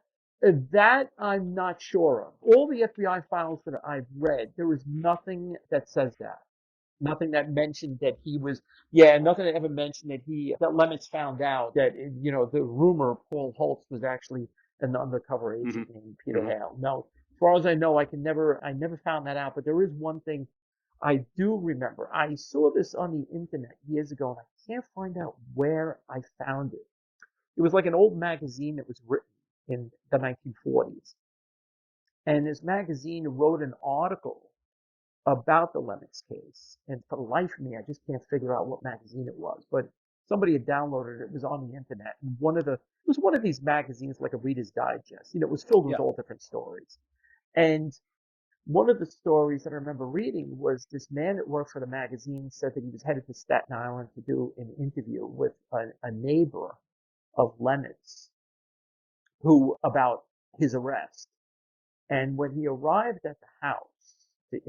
Speaker 2: I'm not sure of. All the FBI files that I've read, there was nothing that says that. Nothing that mentioned that he was, nothing that ever mentioned that that Lehmitz found out that, the rumor Paul Holtz was actually an undercover agent named Peter Hale. No, as far as I know, I never found that out, but there is one thing I do remember. I saw this on the internet years ago, and I can't find out where I found it. It was like an old magazine that was written in the 1940s. And this magazine wrote an article about the Lehmitz case. And for the life of me, I just can't figure out what magazine it was. But somebody had downloaded it. It was on the internet. And it was one of these magazines like a Reader's Digest. It was filled with all different stories. And one of the stories that I remember reading was this man that worked for the magazine said that he was headed to Staten Island to do an interview with a neighbor of Lehmitz about his arrest. And when he arrived at the house to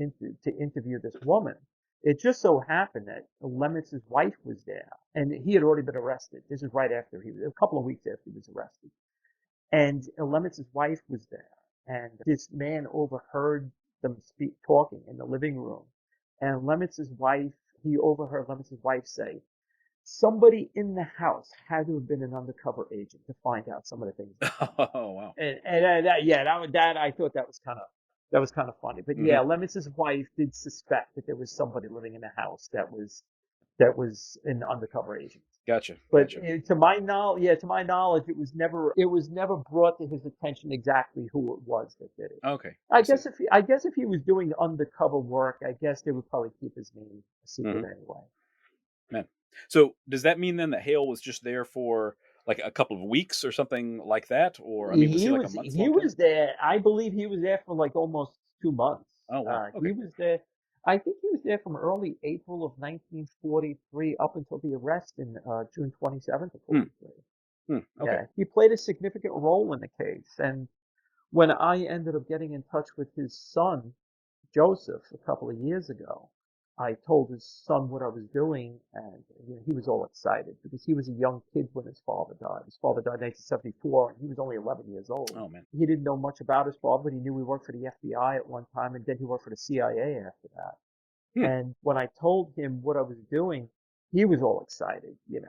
Speaker 2: interview this woman, it just so happened that Lehmitz's wife was there, and he had already been arrested. This is right after a couple of weeks after he was arrested. And Lehmitz's wife was there, and this man overheard them talking in the living room. And he overheard Lehmitz's wife say, somebody in the house had to have been an undercover agent to find out some of the things that came out.
Speaker 1: Oh, wow.
Speaker 2: And yeah, that I thought that was kind of funny. But
Speaker 1: Hmm.
Speaker 2: yeah, Lemitz's wife did suspect that there was somebody living in the house that was an undercover agent.
Speaker 1: Gotcha.
Speaker 2: But
Speaker 1: Gotcha.
Speaker 2: to my knowledge, it was never brought to his attention exactly who it was that did it.
Speaker 1: Okay. I see.
Speaker 2: I guess if he was doing undercover work, I guess they would probably keep his name a secret
Speaker 1: Hmm.
Speaker 2: anyway.
Speaker 1: Man. So does that mean then that Hale was just there for like a couple of weeks or something like that? Or, I mean, was he like a month
Speaker 2: He
Speaker 1: long term?
Speaker 2: was there. I believe he was there for like almost 2 months.
Speaker 1: Oh, wow.
Speaker 2: He
Speaker 1: Okay.
Speaker 2: was there. I think he was there from early April of 1943 up until the arrest in June 27th of
Speaker 1: Hmm.
Speaker 2: 43.
Speaker 1: Okay.
Speaker 2: Yeah, he played a significant role in the case. And when I ended up getting in touch with his son, Joseph, a couple of years ago, I told his son what I was doing, and he was all excited because he was a young kid when his father died. His father died in 1974, and he was only 11 years old.
Speaker 1: Oh, man.
Speaker 2: He didn't know much about his father, but he knew he worked for the FBI at one time, and then he worked for the CIA after that.
Speaker 1: Hmm.
Speaker 2: And when I told him what I was doing, he was all excited. He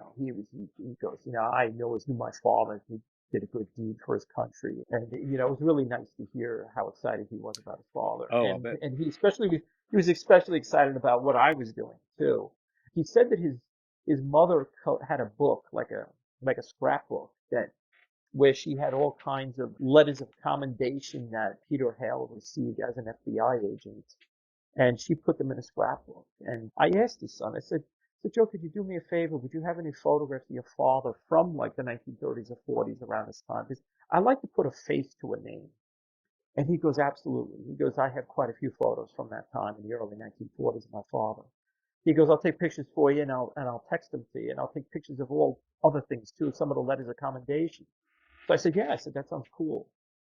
Speaker 2: goes, I always knew my father. He did a good deed for his country. And, it was really nice to hear how excited he was about his father.
Speaker 1: Oh, I'll bet.
Speaker 2: And he was especially excited about what I was doing too. He said that his mother had a book, like a scrapbook where she had all kinds of letters of commendation that Peter Hale received as an FBI agent, and she put them in a scrapbook. And I asked his son, I said, Joe, could you do me a favor? Would you have any photographs of your father from like the 1930s or 40s around this time? Because I like to put a face to a name. And he goes, absolutely. He goes, I have quite a few photos from that time in the early 1940s of my father. He goes, I'll take pictures for you, and I'll text them to you, and I'll take pictures of all other things too, some of the letters of commendation. So I said, yeah. I said, that sounds cool.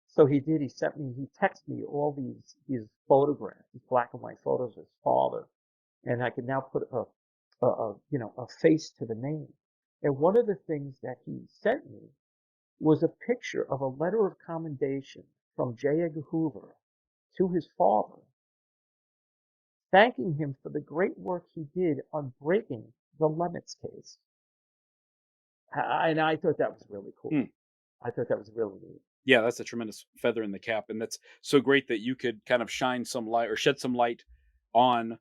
Speaker 2: So he did. He texted me all these photographs, these black and white photos of his father, and I could now put a face to the name. And one of the things that he sent me was a picture of a letter of commendation from J. Edgar Hoover to his father, thanking him for the great work he did on breaking the Lehmitz case. And I thought that was really cool.
Speaker 1: Hmm.
Speaker 2: I thought that was really neat.
Speaker 1: Yeah, that's a tremendous feather in the cap, and that's so great that you could kind of shine some light or shed some light on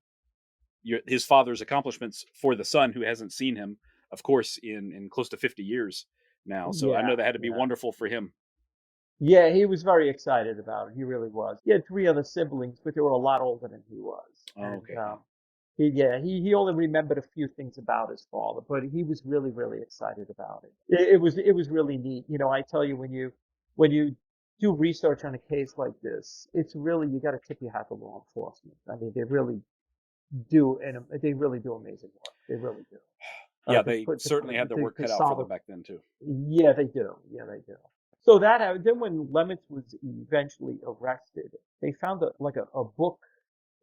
Speaker 1: his father's accomplishments for the son who hasn't seen him, of course, in close to 50 years now. So I know
Speaker 2: Yeah,
Speaker 1: that had to be
Speaker 2: yeah.
Speaker 1: wonderful for him.
Speaker 2: Yeah, he was very excited about it. He really was. He had three other siblings, but they were a lot older than he was.
Speaker 1: Oh,
Speaker 2: And
Speaker 1: okay. Yeah.
Speaker 2: he only remembered a few things about his father, but he was really, really excited about it. It was really neat. I tell you, when you do research on a case like this, it's really, you got to tip your hat to law enforcement. I mean, they really do amazing work. They really do.
Speaker 1: Yeah, they certainly had their work
Speaker 2: To
Speaker 1: cut out for
Speaker 2: solve
Speaker 1: them
Speaker 2: it.
Speaker 1: back then too.
Speaker 2: Yeah, they do. Yeah, they do. So that happened. Then when Lehmitz was eventually arrested, they found a book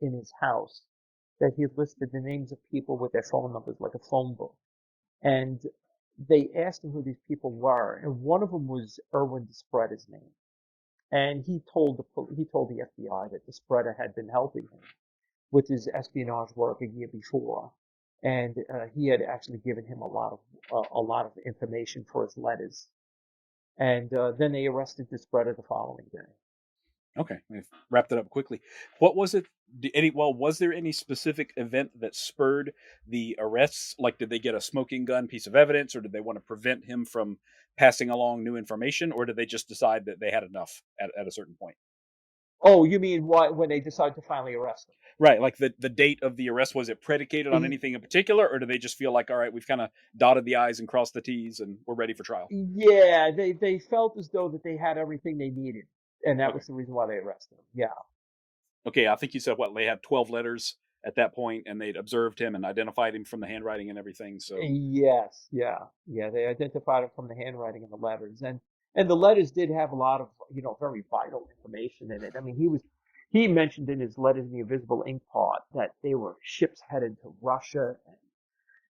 Speaker 2: in his house that he listed the names of people with their phone numbers, like a phone book. And they asked him who these people were, and one of them was Erwin DeSpretter's name. And he told the FBI that DeSpretter had been helping him with his espionage work a year before, and he had actually given him a lot of information for his letters. And then they arrested DeSpretter the following day.
Speaker 1: Okay, we've wrapped it up quickly. What was it? Was there any specific event that spurred the arrests? Like, did they get a smoking gun piece of evidence, or did they want to prevent him from passing along new information, or did they just decide that they had enough at a certain point?
Speaker 2: Oh, you mean when they decided to finally arrest him?
Speaker 1: Right, like the date of the arrest, was it predicated on anything in particular, or do they just feel like, all right, we've kind of dotted the I's and crossed the T's and we're ready for trial?
Speaker 2: Yeah, they felt as though that they had everything they needed, and that
Speaker 1: Okay.
Speaker 2: was the reason why they arrested him. Yeah.
Speaker 1: Okay, I think you said what they had 12 letters at that point, and they'd observed him and identified him from the handwriting and everything. So
Speaker 2: Yes, yeah, yeah. They identified him from the handwriting and the letters, and the letters did have a lot of very vital information in it. I mean, he mentioned in his letters in the invisible ink part that they were ships headed to Russia, and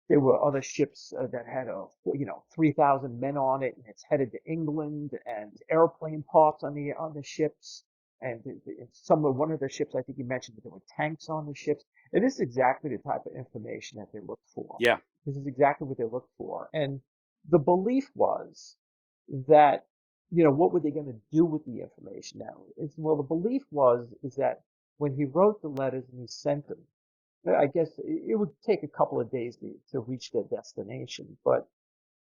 Speaker 2: there were other ships that had 3,000 men on it, and it's headed to England, and airplane parts on the ships, and one of the ships, I think you mentioned that there were tanks on the ships, and this is exactly the type of information that they looked for.
Speaker 1: yeah,
Speaker 2: This is exactly what they looked for. And the belief was that, what were they going to do with the information now? Well, the belief is that when he wrote the letters and he sent them, I guess it would take a couple of days to reach their destination, but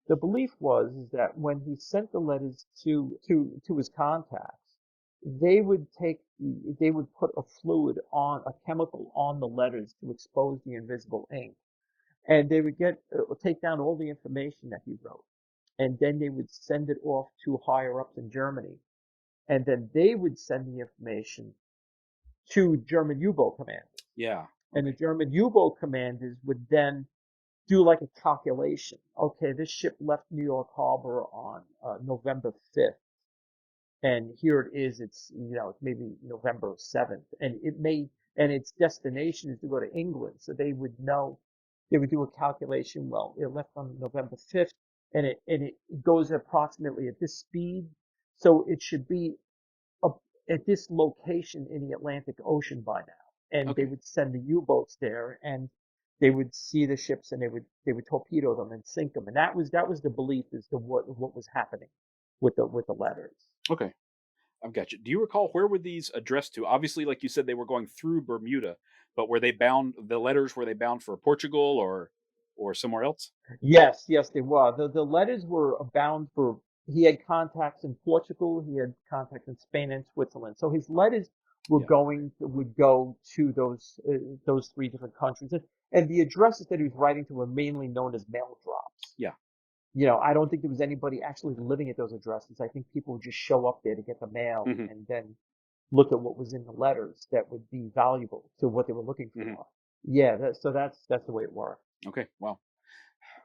Speaker 2: the belief is that when he sent the letters to his contacts, they would put a chemical on the letters to expose the invisible ink, and they would take down all the information that he wrote, and then they would send it off to higher ups in Germany, and then they would send the information to German U-boat commanders,
Speaker 1: Yeah.
Speaker 2: and the German U-boat commanders would then do like a calculation. Okay, this ship left New York Harbor on November 5th, and here it is. It's maybe November 7th, and its destination is to go to England. So they would know. They would do a calculation. Well, it left on November 5th, and it goes approximately at this speed, so it should be up at this location in the Atlantic Ocean by now. And they
Speaker 1: Okay.
Speaker 2: would send the U-boats there, and they would see the ships, and they would torpedo them and sink them. And that was the belief as to what was happening with the letters.
Speaker 1: Okay. I've got you. Do you recall where were these addressed to? Obviously, like you said, they were going through Bermuda, but were they bound? The letters were they bound for Portugal or somewhere else?
Speaker 2: Yes, yes, they were. The letters were bound for. He had contacts in Portugal. He had contacts in Spain and Switzerland. So his letters
Speaker 1: Yeah.
Speaker 2: would go to those three different countries, and the addresses that he was writing to were mainly known as mail drops.
Speaker 1: Yeah.
Speaker 2: I don't think there was anybody actually living at those addresses. I think people would just show up there to get the mail
Speaker 1: Hmm.
Speaker 2: and then look at what was in the letters that would be valuable to what they were looking
Speaker 1: Hmm.
Speaker 2: for. Yeah, so that's the way it worked.
Speaker 1: Okay. Wow.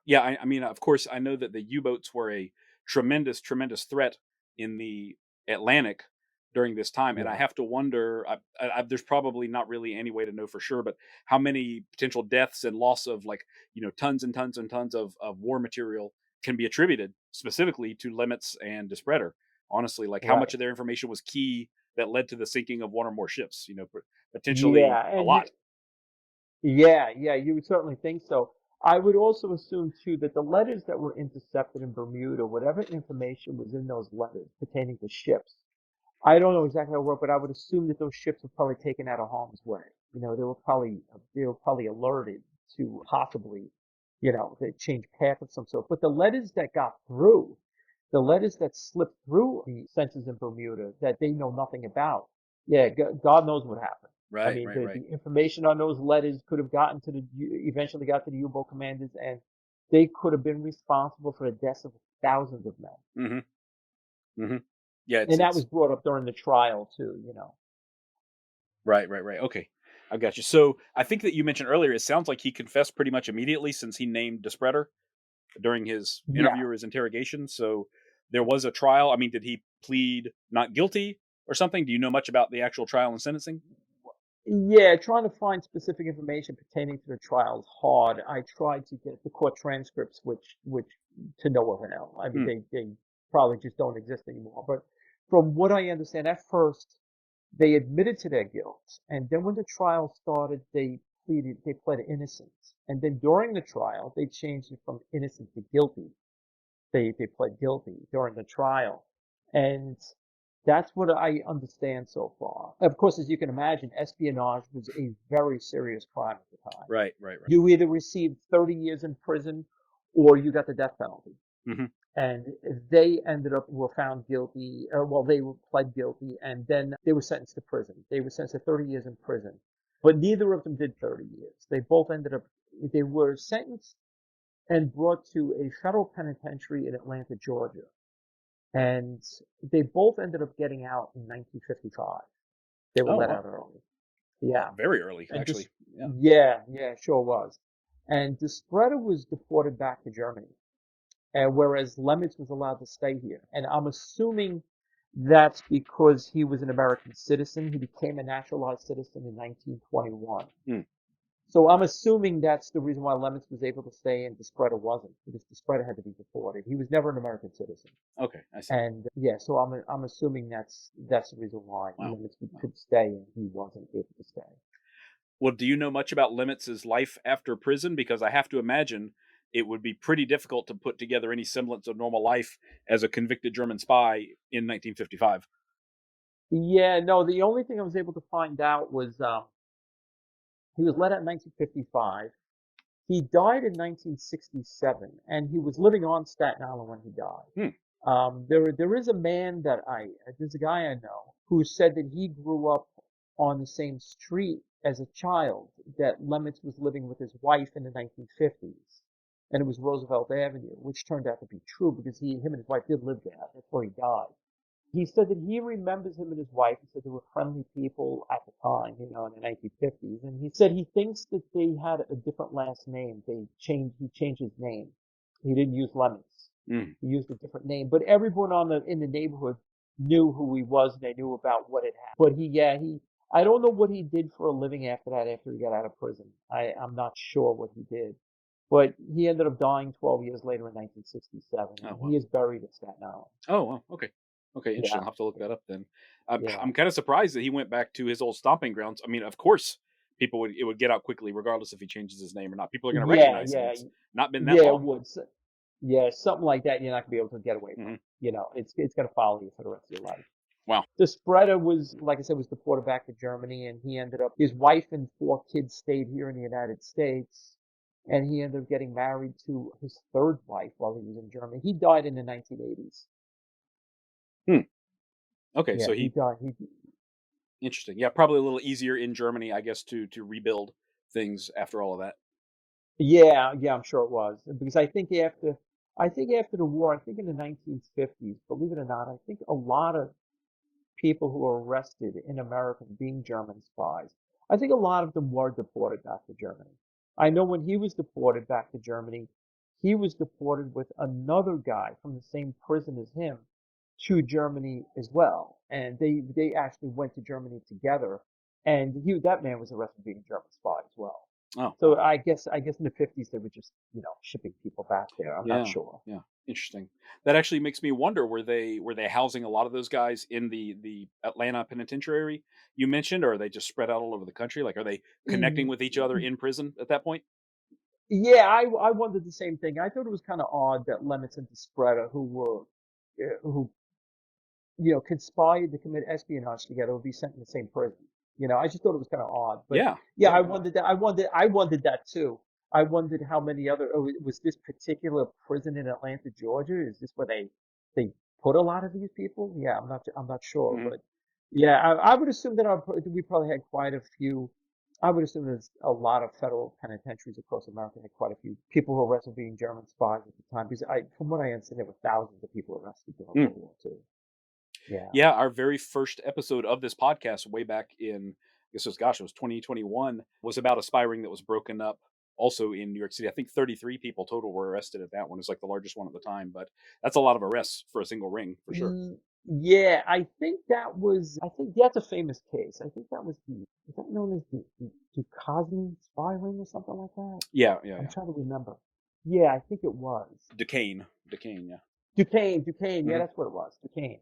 Speaker 1: Yeah. I mean, of course, I know that the U-boats were a tremendous, tremendous threat in the Atlantic during this time, and I
Speaker 2: Yeah.
Speaker 1: have to wonder. There's probably not really any way to know for sure, but how many potential deaths and loss of tons and tons and tons of war material can be attributed specifically to Lemmitz and DeSpretter. Honestly, like how much
Speaker 2: Right.
Speaker 1: of their information was key that led to the sinking of one or more ships. Potentially
Speaker 2: Yeah,
Speaker 1: a
Speaker 2: and
Speaker 1: lot.
Speaker 2: yeah, you would certainly think so. I would also assume too that the letters that were intercepted in Bermuda, whatever information was in those letters pertaining to ships, I don't know exactly how it worked, but I would assume that those ships were probably taken out of harm's way. They were probably alerted to possibly, they change path of some sort. But the letters that got through, the letters that slipped through the sensors in Bermuda that they know nothing about, yeah, God knows what happened. I
Speaker 1: Right,
Speaker 2: mean,
Speaker 1: right, right.
Speaker 2: the information on those letters could have eventually got to the U-boat commanders, and they could have been responsible for the deaths of thousands of men.
Speaker 1: Hmm. Hmm. Yeah,
Speaker 2: And that was
Speaker 1: it's
Speaker 2: brought up during the trial too.
Speaker 1: right, right, right. Okay. I've got you. So I think that you mentioned earlier, it sounds like he confessed pretty much immediately since he named DeSpretter during his
Speaker 2: Yeah.
Speaker 1: interview or his interrogation. So there was a trial. I mean, did he plead not guilty or something? Do you know much about the actual trial and sentencing?
Speaker 2: Yeah, trying to find specific information pertaining to the trial is hard. I tried to get the court transcripts, which to no avail. I mean,
Speaker 1: Hmm.
Speaker 2: they probably just don't exist anymore. But from what I understand, at first they admitted to their guilt, and then when the trial started, they pled innocent, and then during the trial they changed it from innocent to guilty. They pled guilty during the trial, and that's what I understand so far. Of course, as you can imagine, espionage was a very serious crime at the time.
Speaker 1: Right, right, right.
Speaker 2: You either received 30 years in prison or you got the death penalty.
Speaker 1: Hmm.
Speaker 2: And were found guilty. Well, they were pled guilty, and then they were sentenced to prison. They were sentenced to 30 years in prison, but neither of them did 30 years. They were sentenced and brought to a federal penitentiary in Atlanta, Georgia. And they both ended up getting out in 1955. They were
Speaker 1: Oh,
Speaker 2: let
Speaker 1: wow.
Speaker 2: out early.
Speaker 1: Wow.
Speaker 2: Yeah.
Speaker 1: Very early,
Speaker 2: And
Speaker 1: actually. Yeah.
Speaker 2: yeah, sure was. And DeSpretter was deported back to Germany, and whereas Lehmitz was allowed to stay here. And I'm assuming that's because he was an American citizen. He became a naturalized citizen in 1921.
Speaker 1: Hmm.
Speaker 2: So I'm assuming that's the reason why Lehmitz was able to stay and DeSpretter wasn't, because DeSpretter had to be deported. He was never an American citizen.
Speaker 1: Okay, I see.
Speaker 2: And yeah, so I'm assuming that's the reason why
Speaker 1: Wow.
Speaker 2: Lemons
Speaker 1: Wow.
Speaker 2: could stay and he wasn't able to stay.
Speaker 1: Well, do you know much about Lemitz's life after prison? Because I have to imagine it would be pretty difficult to put together any semblance of normal life as a convicted German spy in 1955.
Speaker 2: Yeah, no, the only thing I was able to find out was he was let out in 1955. He died in 1967, and he was living on Staten Island when he died.
Speaker 1: Hmm.
Speaker 2: There is a man there's a guy I know who said that he grew up on the same street as a child that Lehmitz was living with his wife in the 1950s, and it was Roosevelt Avenue, which turned out to be true because him and his wife did live there. That's where he died. He said that he remembers him and his wife. He said they were friendly people at the time, in the 1950s. And he said he thinks that they had a different last name. He changed his name. He didn't use Lehmitz.
Speaker 1: Mm.
Speaker 2: He used a different name. But everyone in the neighborhood knew who he was and they knew about what had happened. But I don't know what he did for a living after that, after he got out of prison. I'm not sure what he did. But he ended up dying 12 years later in 1967.
Speaker 1: Oh,
Speaker 2: And
Speaker 1: wow.
Speaker 2: he is buried at Staten Island.
Speaker 1: Oh, wow. Okay. Okay, interesting.
Speaker 2: Yeah.
Speaker 1: I'll have to look that up then.
Speaker 2: Yeah.
Speaker 1: I'm kind of surprised that he went back to his old stomping grounds. I mean, of course, it would get out quickly, regardless if he changes his name or not. People are going to
Speaker 2: Yeah,
Speaker 1: recognize him.
Speaker 2: yeah,
Speaker 1: It's not been that
Speaker 2: yeah, it
Speaker 1: long.
Speaker 2: would. Yeah, something like that you're not gonna be able to get away from.
Speaker 1: Hmm.
Speaker 2: It's gonna follow you for the rest of your life.
Speaker 1: Wow.
Speaker 2: DeSpretter was, like I said, was deported back to Germany, and his wife and 4 kids stayed here in the United States, and he ended up getting married to his third wife while he was in Germany. He died in the 1980s.
Speaker 1: Hmm. Okay,
Speaker 2: Yeah,
Speaker 1: so
Speaker 2: he died.
Speaker 1: interesting. Yeah, probably a little easier in Germany, I guess, to rebuild things after all of that.
Speaker 2: Yeah, yeah, I'm sure it was because I think after the war, I think in the 1950s, believe it or not, I think a lot of people who were arrested in America for being German spies. I think a lot of them were deported back to Germany. I know when he was deported back to Germany, he was deported with another guy from the same prison as him to Germany as well. And they actually went to Germany together. And that man was arrested for being a German spy as well.
Speaker 1: Oh,
Speaker 2: So
Speaker 1: wow.
Speaker 2: I guess in the 50s they were just, shipping people back there. I'm not
Speaker 1: Yeah,
Speaker 2: sure.
Speaker 1: yeah, interesting. That actually makes me wonder: were they housing a lot of those guys in the Atlanta penitentiary you mentioned, or are they just spread out all over the country? Like, are they connecting with each other in prison at that point?
Speaker 2: Yeah, I wondered the same thing. I thought it was kind of odd that Lemons and Spreader, who conspired to commit espionage together, would be sent in the same prison. I just thought it was kind of odd. But
Speaker 1: Yeah,
Speaker 2: yeah,
Speaker 1: yeah,
Speaker 2: I wondered that. I wondered that too. I wondered how many other. Oh, was this particular prison in Atlanta, Georgia? Is this where they put a lot of these people? Yeah, I'm not sure,
Speaker 1: hmm
Speaker 2: but yeah, I would assume that we probably had quite a few. I would assume there's a lot of federal penitentiaries across America had quite a few people who were arrested for being German spies at the time. Because from what I understand, there were thousands of people arrested during
Speaker 1: Mm.
Speaker 2: World War II. Yeah.
Speaker 1: Yeah. Our very first episode of this podcast, way back in, I guess it was 2021, was about a spy ring that was broken up. Also in New York City, I think 33 people total were arrested at that one. It's like the largest one at the time, but that's a lot of arrests for a single ring, for sure.
Speaker 2: Yeah, I think that's a famous case. I think is that known as the Ducosme spy ring or something like that?
Speaker 1: Yeah, yeah,
Speaker 2: I'm
Speaker 1: yeah.
Speaker 2: trying to remember. Yeah, I think it was.
Speaker 1: Duquesne, yeah.
Speaker 2: Duquesne, yeah,
Speaker 1: Hmm.
Speaker 2: that's what it was. Duquesne.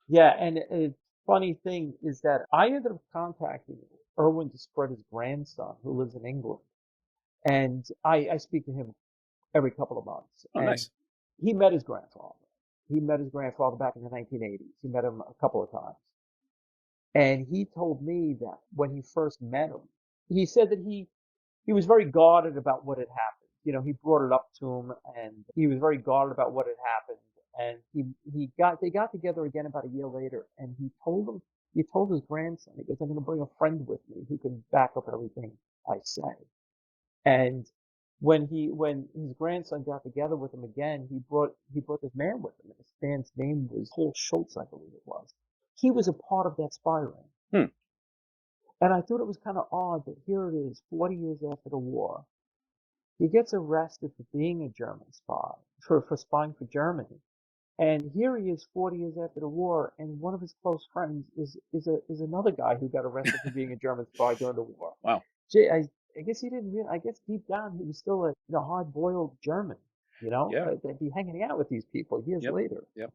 Speaker 2: Yeah, and a funny thing is that I ended up contacting Erwin DeSpretter's grandson who lives in England. And I speak to him every couple of months.
Speaker 1: Oh,
Speaker 2: And
Speaker 1: nice.
Speaker 2: he met his grandfather. He met his grandfather back in the 1980s. He met him a couple of times. And he told me that when he first met him, he said that he was very guarded about what had happened. He brought it up to him and he was very guarded about what had happened. And they got together again about a year later and he told his grandson, he goes, I'm going to bring a friend with me who can back up everything I say. And when his grandson got together with him again, he brought this man with him. And this man's name was Paul Schultz, I believe it was. He was a part of that spy ring.
Speaker 1: Hmm.
Speaker 2: And I thought it was kind of odd that here it is, 40 years after the war. He gets arrested for being a German spy, for spying for Germany. And here he is 40 years after the war, and one of his close friends is another guy who got arrested for being a German spy during the war.
Speaker 1: Wow.
Speaker 2: Jay, I guess he didn't I guess deep down he was still a hard-boiled German,
Speaker 1: Yeah.
Speaker 2: they'd be hanging out with these people years
Speaker 1: Yep.
Speaker 2: later.
Speaker 1: Yep.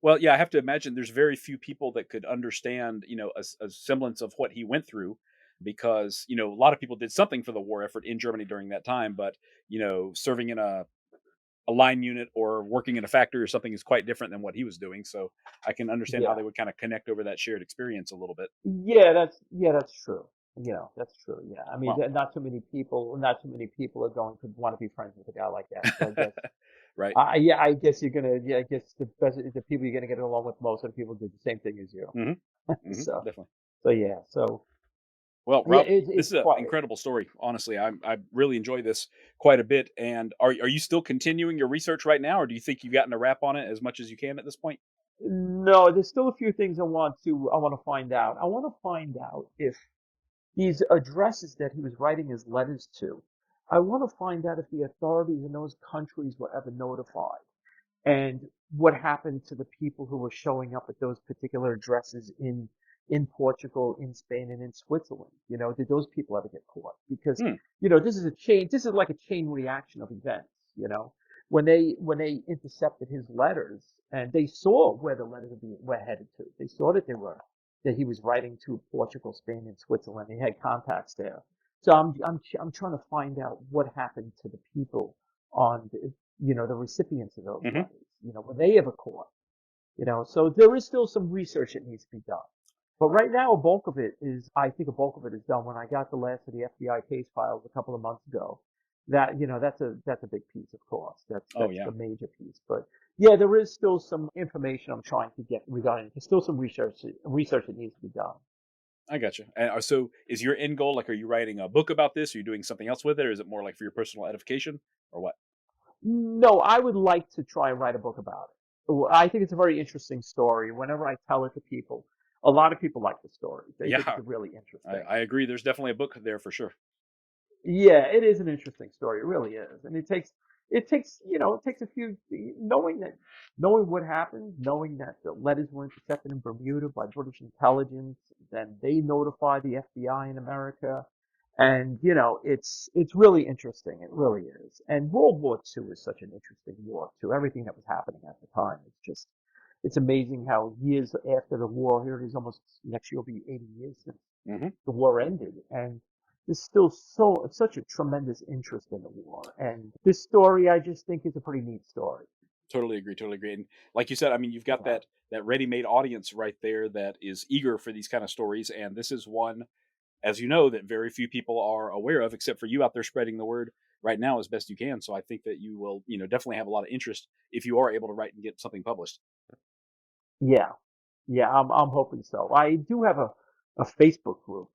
Speaker 1: Well, yeah, I have to imagine there's very few people that could understand, a semblance of what he went through. because, a lot of people did something for the war effort in Germany during that time, but, serving in a line unit or working in a factory or something is quite different than what he was doing. So I can understand how
Speaker 2: Yeah.
Speaker 1: they would kind of connect over that shared experience a little bit.
Speaker 2: Yeah, that's true. That's true. Yeah. I mean,
Speaker 1: Well,
Speaker 2: not too many people are going to want to be friends with a guy like that. So I guess,
Speaker 1: right.
Speaker 2: yeah, I guess I guess the people you're gonna get along with most of the people did the same thing as you.
Speaker 1: Hmm. Hmm.
Speaker 2: So,
Speaker 1: Definitely.
Speaker 2: so yeah, so
Speaker 1: Well,
Speaker 2: yeah,
Speaker 1: Rob, this
Speaker 2: it's
Speaker 1: is an
Speaker 2: quite.
Speaker 1: incredible story. Honestly, I really enjoy this quite a bit. And are you still continuing your research right now, or do you think you've gotten a wrap on it as much as you can at this point?
Speaker 2: No, there's still a few things I want to find out. I want to find out if these addresses that he was writing his letters to, I want to find out if the authorities in those countries were ever notified, and what happened to the people who were showing up at those particular addresses in Portugal, in Spain, and in Switzerland. Did those people ever get caught? Because
Speaker 1: Hmm.
Speaker 2: this is a chain. This is like a chain reaction of events. When they intercepted his letters and they saw where the letters were headed to, they saw that he was writing to Portugal, Spain, and Switzerland. He had contacts there. So I'm trying to find out what happened to the people on the recipients of those
Speaker 1: Hmm.
Speaker 2: letters. Were they ever caught? So there is still some research that needs to be done. But right now, I think a bulk of it is done. When I got the last of the FBI case files a couple of months ago, that's a big piece, of course.
Speaker 1: Oh
Speaker 2: That's
Speaker 1: yeah,
Speaker 2: the major piece. But yeah, there is still some information I'm trying to get regarding. There's still some research that needs to be done.
Speaker 1: I got you. And so, is your end goal like? Are you writing a book about this? Are you doing something else with it, or is it more like for your personal edification, or what?
Speaker 2: No, I would like to try and write a book about it. I think it's a very interesting story. Whenever I tell it to people, a lot of people like the story. They think it's
Speaker 1: Yeah,
Speaker 2: really
Speaker 1: I,
Speaker 2: interesting.
Speaker 1: I agree. There's definitely a book there for sure.
Speaker 2: Yeah, it is an interesting story. It really is. And it takes a few, knowing what happened, knowing that the letters were intercepted in Bermuda by British intelligence, then they notify the FBI in America. And, it's really interesting. It really is. And World War II is such an interesting war too. Everything that was happening at the time. It's amazing how years after the war, here it is almost next year will be 80 years since
Speaker 1: Hmm.
Speaker 2: the war ended, and there's still such a tremendous interest in the war. And this story, I just think, is a pretty neat story.
Speaker 1: Totally agree. Totally agree. And like you said, I mean, you've got
Speaker 2: Yeah.
Speaker 1: that ready-made audience right there that is eager for these kind of stories, and this is one, as you know, that very few people are aware of, except for you out there spreading the word right now as best you can. So I think that you will, definitely have a lot of interest if you are able to write and get something published.
Speaker 2: Yeah, yeah, I'm hoping so. I do have a Facebook group.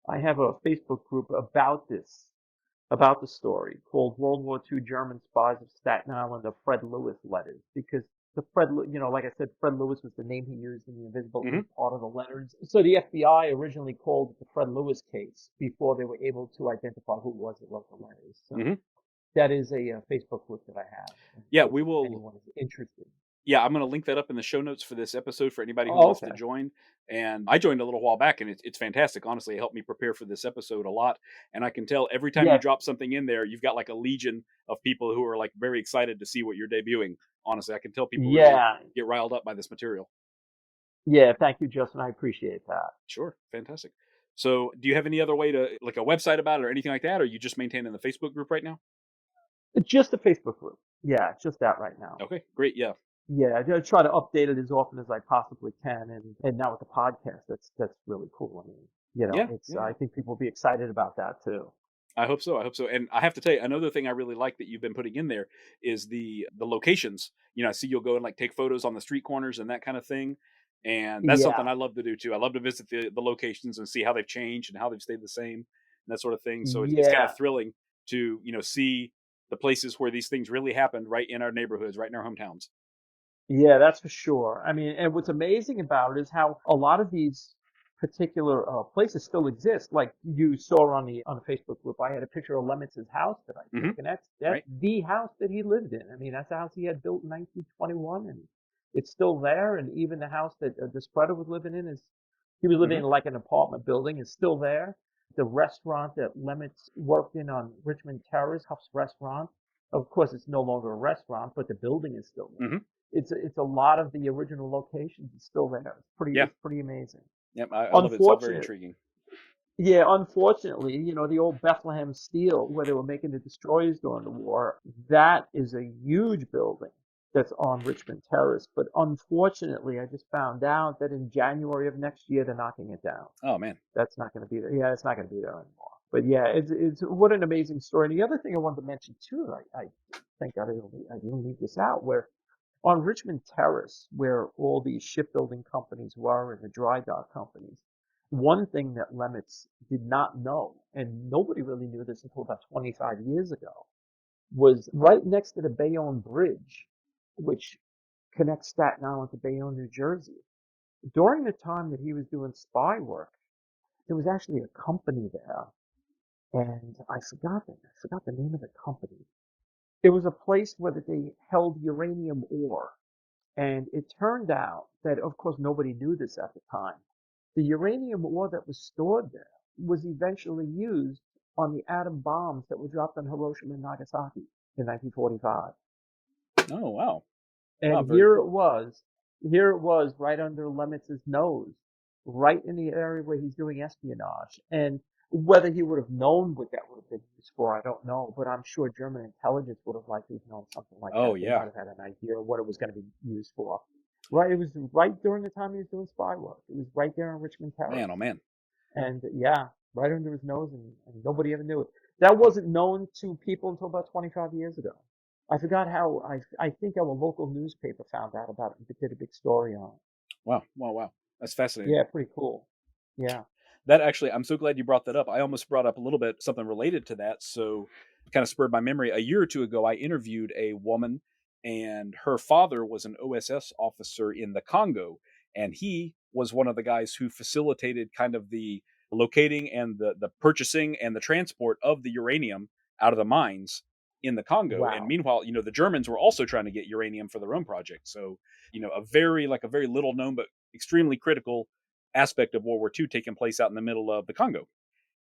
Speaker 2: I have a Facebook group about the story called World War II German Spies of Staten Island, the Fred Lewis letters, because like I said, Fred Lewis was the name he used in the Invisible
Speaker 1: Hmm.
Speaker 2: Ink part of the letters. So the FBI originally called it the Fred Lewis case before they were able to identify who it was that wrote the letters. So
Speaker 1: Hmm.
Speaker 2: that is a Facebook group that I have, in
Speaker 1: Yeah,
Speaker 2: case
Speaker 1: we will.
Speaker 2: anyone is interested.
Speaker 1: Yeah, I'm going to link that up in the show notes for this episode for anybody who
Speaker 2: Oh,
Speaker 1: wants to
Speaker 2: okay.
Speaker 1: join. And I joined a little while back, and it's fantastic. Honestly, it helped me prepare for this episode a lot. And I can tell every time you
Speaker 2: Yeah,
Speaker 1: drop something in there, you've got like a legion of people who are like very excited to see what you're debuting. Honestly, I can tell people really
Speaker 2: yeah,
Speaker 1: get riled up by this material.
Speaker 2: yeah. Thank you, Justin. I appreciate that.
Speaker 1: Sure, fantastic. So, do you have any other way to like a website about it or anything like that, or are you just maintaining the Facebook group right now?
Speaker 2: It's just a Facebook group. Yeah, it's just that right now.
Speaker 1: Okay, great. Yeah,
Speaker 2: Yeah, I gotta try to update it as often as I possibly can, and now with the podcast, that's really cool. I mean,
Speaker 1: yeah,
Speaker 2: it's
Speaker 1: yeah, yeah.
Speaker 2: I think people will be excited about that too.
Speaker 1: I hope so. I hope so. And I have to tell you, another thing I really like that you've been putting in there is the locations. I see you'll go and like take photos on the street corners and that kind of thing. And that's
Speaker 2: Yeah,
Speaker 1: something I love to do too. I love to visit the locations and see how they've changed and how they've stayed the same and that sort of thing. So it's kind of
Speaker 2: yeah,
Speaker 1: thrilling to, see the places where these things really happened right in our neighborhoods, right in our hometowns.
Speaker 2: yeah, that's for sure. I mean, and what's amazing about it is how a lot of these particular places still exist. Like you saw on the Facebook group, I had a picture of Lemitz's house that I
Speaker 1: Hmm.
Speaker 2: took, and that's
Speaker 1: Right.
Speaker 2: the house that he lived in. I mean, that's the house he had built in 1921, and it's still there. And even the house that DeSpretter was living in he was living
Speaker 1: Hmm.
Speaker 2: in like an apartment building, is still there. The restaurant that Lemitz worked in on Richmond Terrace, Huff's Restaurant, of course, it's no longer a restaurant, but the building is still there.
Speaker 1: Hmm.
Speaker 2: It's a lot of the original locations is still there.
Speaker 1: Yeah.
Speaker 2: It's pretty amazing.
Speaker 1: Yep. I love it. It's all very
Speaker 2: Unfortunate,
Speaker 1: intriguing.
Speaker 2: Yeah, unfortunately, the old Bethlehem Steel, where they were making the destroyers during the war, that is a huge building that's on Richmond Terrace. But unfortunately, I just found out that in January of next year, they're knocking it down.
Speaker 1: Oh man.
Speaker 2: That's not going to be there. Yeah, it's not going to be there anymore. But yeah, it's what an amazing story. And the other thing I wanted to mention too, I think I didn't leave this out, where on Richmond Terrace, where all these shipbuilding companies were and the dry dock companies, one thing that Lehmitz did not know, and nobody really knew this until about 25 years ago, was right next to the Bayonne Bridge, which connects Staten Island to Bayonne, New Jersey. During the time that he was doing spy work, there was actually a company there, and I forgot the name of the company. It was a place where they held uranium ore. And it turned out that, of course, nobody knew this at the time. The uranium ore that was stored there was eventually used on the atom bombs that were dropped on Hiroshima and Nagasaki in 1945.
Speaker 1: Oh wow. Wow,
Speaker 2: And
Speaker 1: very cool.
Speaker 2: here it was right under Lemitz's nose, right in the area where he's doing espionage. And whether he would have known what that would have been used for, I don't know, but I'm sure German intelligence would have likely have known something like
Speaker 1: Oh
Speaker 2: that. They
Speaker 1: yeah.
Speaker 2: might have had an idea of what it was going to be used for. Right, it was right during the time he was doing spy work. It was right there on Richmond
Speaker 1: Man, oh
Speaker 2: Terrace.
Speaker 1: man.
Speaker 2: And yeah, right under his nose, and nobody ever knew it. That wasn't known to people until about 25 years ago. I forgot how, I think our local newspaper found out about it and did a big story on it.
Speaker 1: Wow. Wow, wow. That's fascinating.
Speaker 2: Yeah, pretty cool. Yeah.
Speaker 1: That actually, I'm so glad you brought that up. I almost brought up a little bit something related to that. So it kind of spurred my memory. A year or two ago, I interviewed a woman, and her father was an OSS officer in the Congo. And he was one of the guys who facilitated kind of the locating and the purchasing and the transport of the uranium out of the mines in the Congo. And
Speaker 2: Wow.
Speaker 1: meanwhile, the Germans were also trying to get uranium for their own project. So, a very little known but extremely critical aspect of World War II taking place out in the middle of the Congo.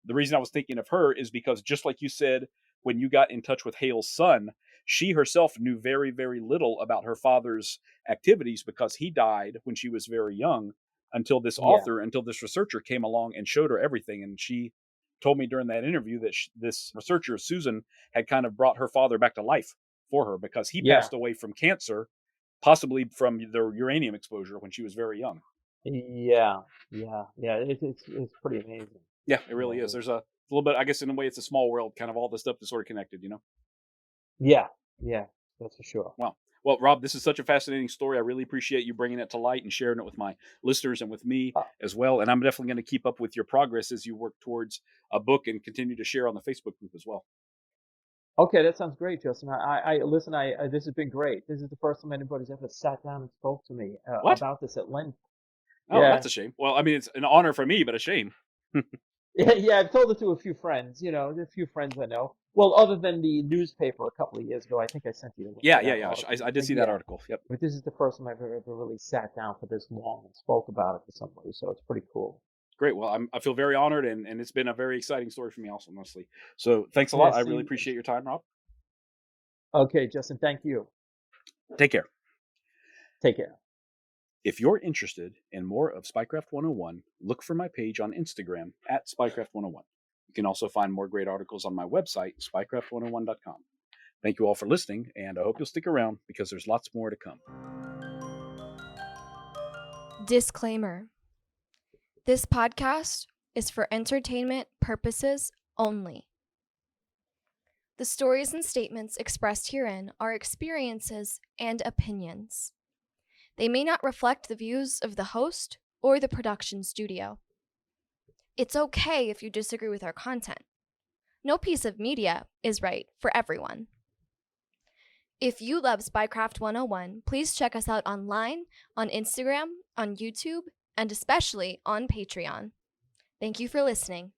Speaker 1: The reason I was thinking of her is because, just like you said, when you got in touch with Hale's son, she herself knew very, very little about her father's activities because he died when she was very young
Speaker 2: Yeah.
Speaker 1: until this researcher came along and showed her everything. And she told me during that interview that this researcher, Susan, had kind of brought her father back to life for her because he
Speaker 2: Yeah.
Speaker 1: passed away from cancer, possibly from the uranium exposure when she was very young.
Speaker 2: Yeah. Yeah. Yeah. It's pretty amazing.
Speaker 1: Yeah, it
Speaker 2: Yeah.
Speaker 1: really is. There's a little bit, I guess, in a way, it's a small world, kind of all the stuff that's sort of connected.
Speaker 2: Yeah. Yeah. That's for sure.
Speaker 1: Wow. Well, Rob, this is such a fascinating story. I really appreciate you bringing it to light and sharing it with my listeners and with me
Speaker 2: Uh,
Speaker 1: as well. And I'm definitely going to keep up with your progress as you work towards a book and continue to share on the Facebook group as well.
Speaker 2: Okay, that sounds great, Justin. Listen. This has been great. This is the first time anybody's ever sat down and spoke to me
Speaker 1: What?
Speaker 2: about this at length.
Speaker 1: Oh, that's
Speaker 2: Yeah,
Speaker 1: a shame. Well, I mean, it's an honor for me, but a shame.
Speaker 2: yeah, yeah. I've told it to a few friends. A few friends I know. Well, other than the newspaper a couple of years ago, I think I sent you the link
Speaker 1: Yeah,
Speaker 2: to
Speaker 1: yeah,
Speaker 2: that
Speaker 1: yeah.
Speaker 2: article.
Speaker 1: I did
Speaker 2: But
Speaker 1: see that
Speaker 2: yeah,
Speaker 1: article. Yep.
Speaker 2: but this is the first time I've ever really sat down for this long and spoke about it to somebody. So it's pretty cool.
Speaker 1: Great. Well, I feel very honored, and it's been a very exciting story for me also, mostly. So thanks a
Speaker 2: Yeah.
Speaker 1: lot. I really
Speaker 2: See.
Speaker 1: appreciate your time, Rob.
Speaker 2: Okay, Justin. Thank you.
Speaker 1: Take care.
Speaker 2: Take care.
Speaker 1: If you're interested in more of Spycraft 101, look for my page on Instagram at Spycraft101. You can also find more great articles on my website, spycraft101.com. Thank you all for listening, and I hope you'll stick around because there's lots more to come.
Speaker 3: Disclaimer: this podcast is for entertainment purposes only. The stories and statements expressed herein are experiences and opinions. They may not reflect the views of the host or the production studio. It's okay if you disagree with our content. No piece of media is right for everyone. If you love Spycraft 101, please check us out online, on Instagram, on YouTube, and especially on Patreon. Thank you for listening.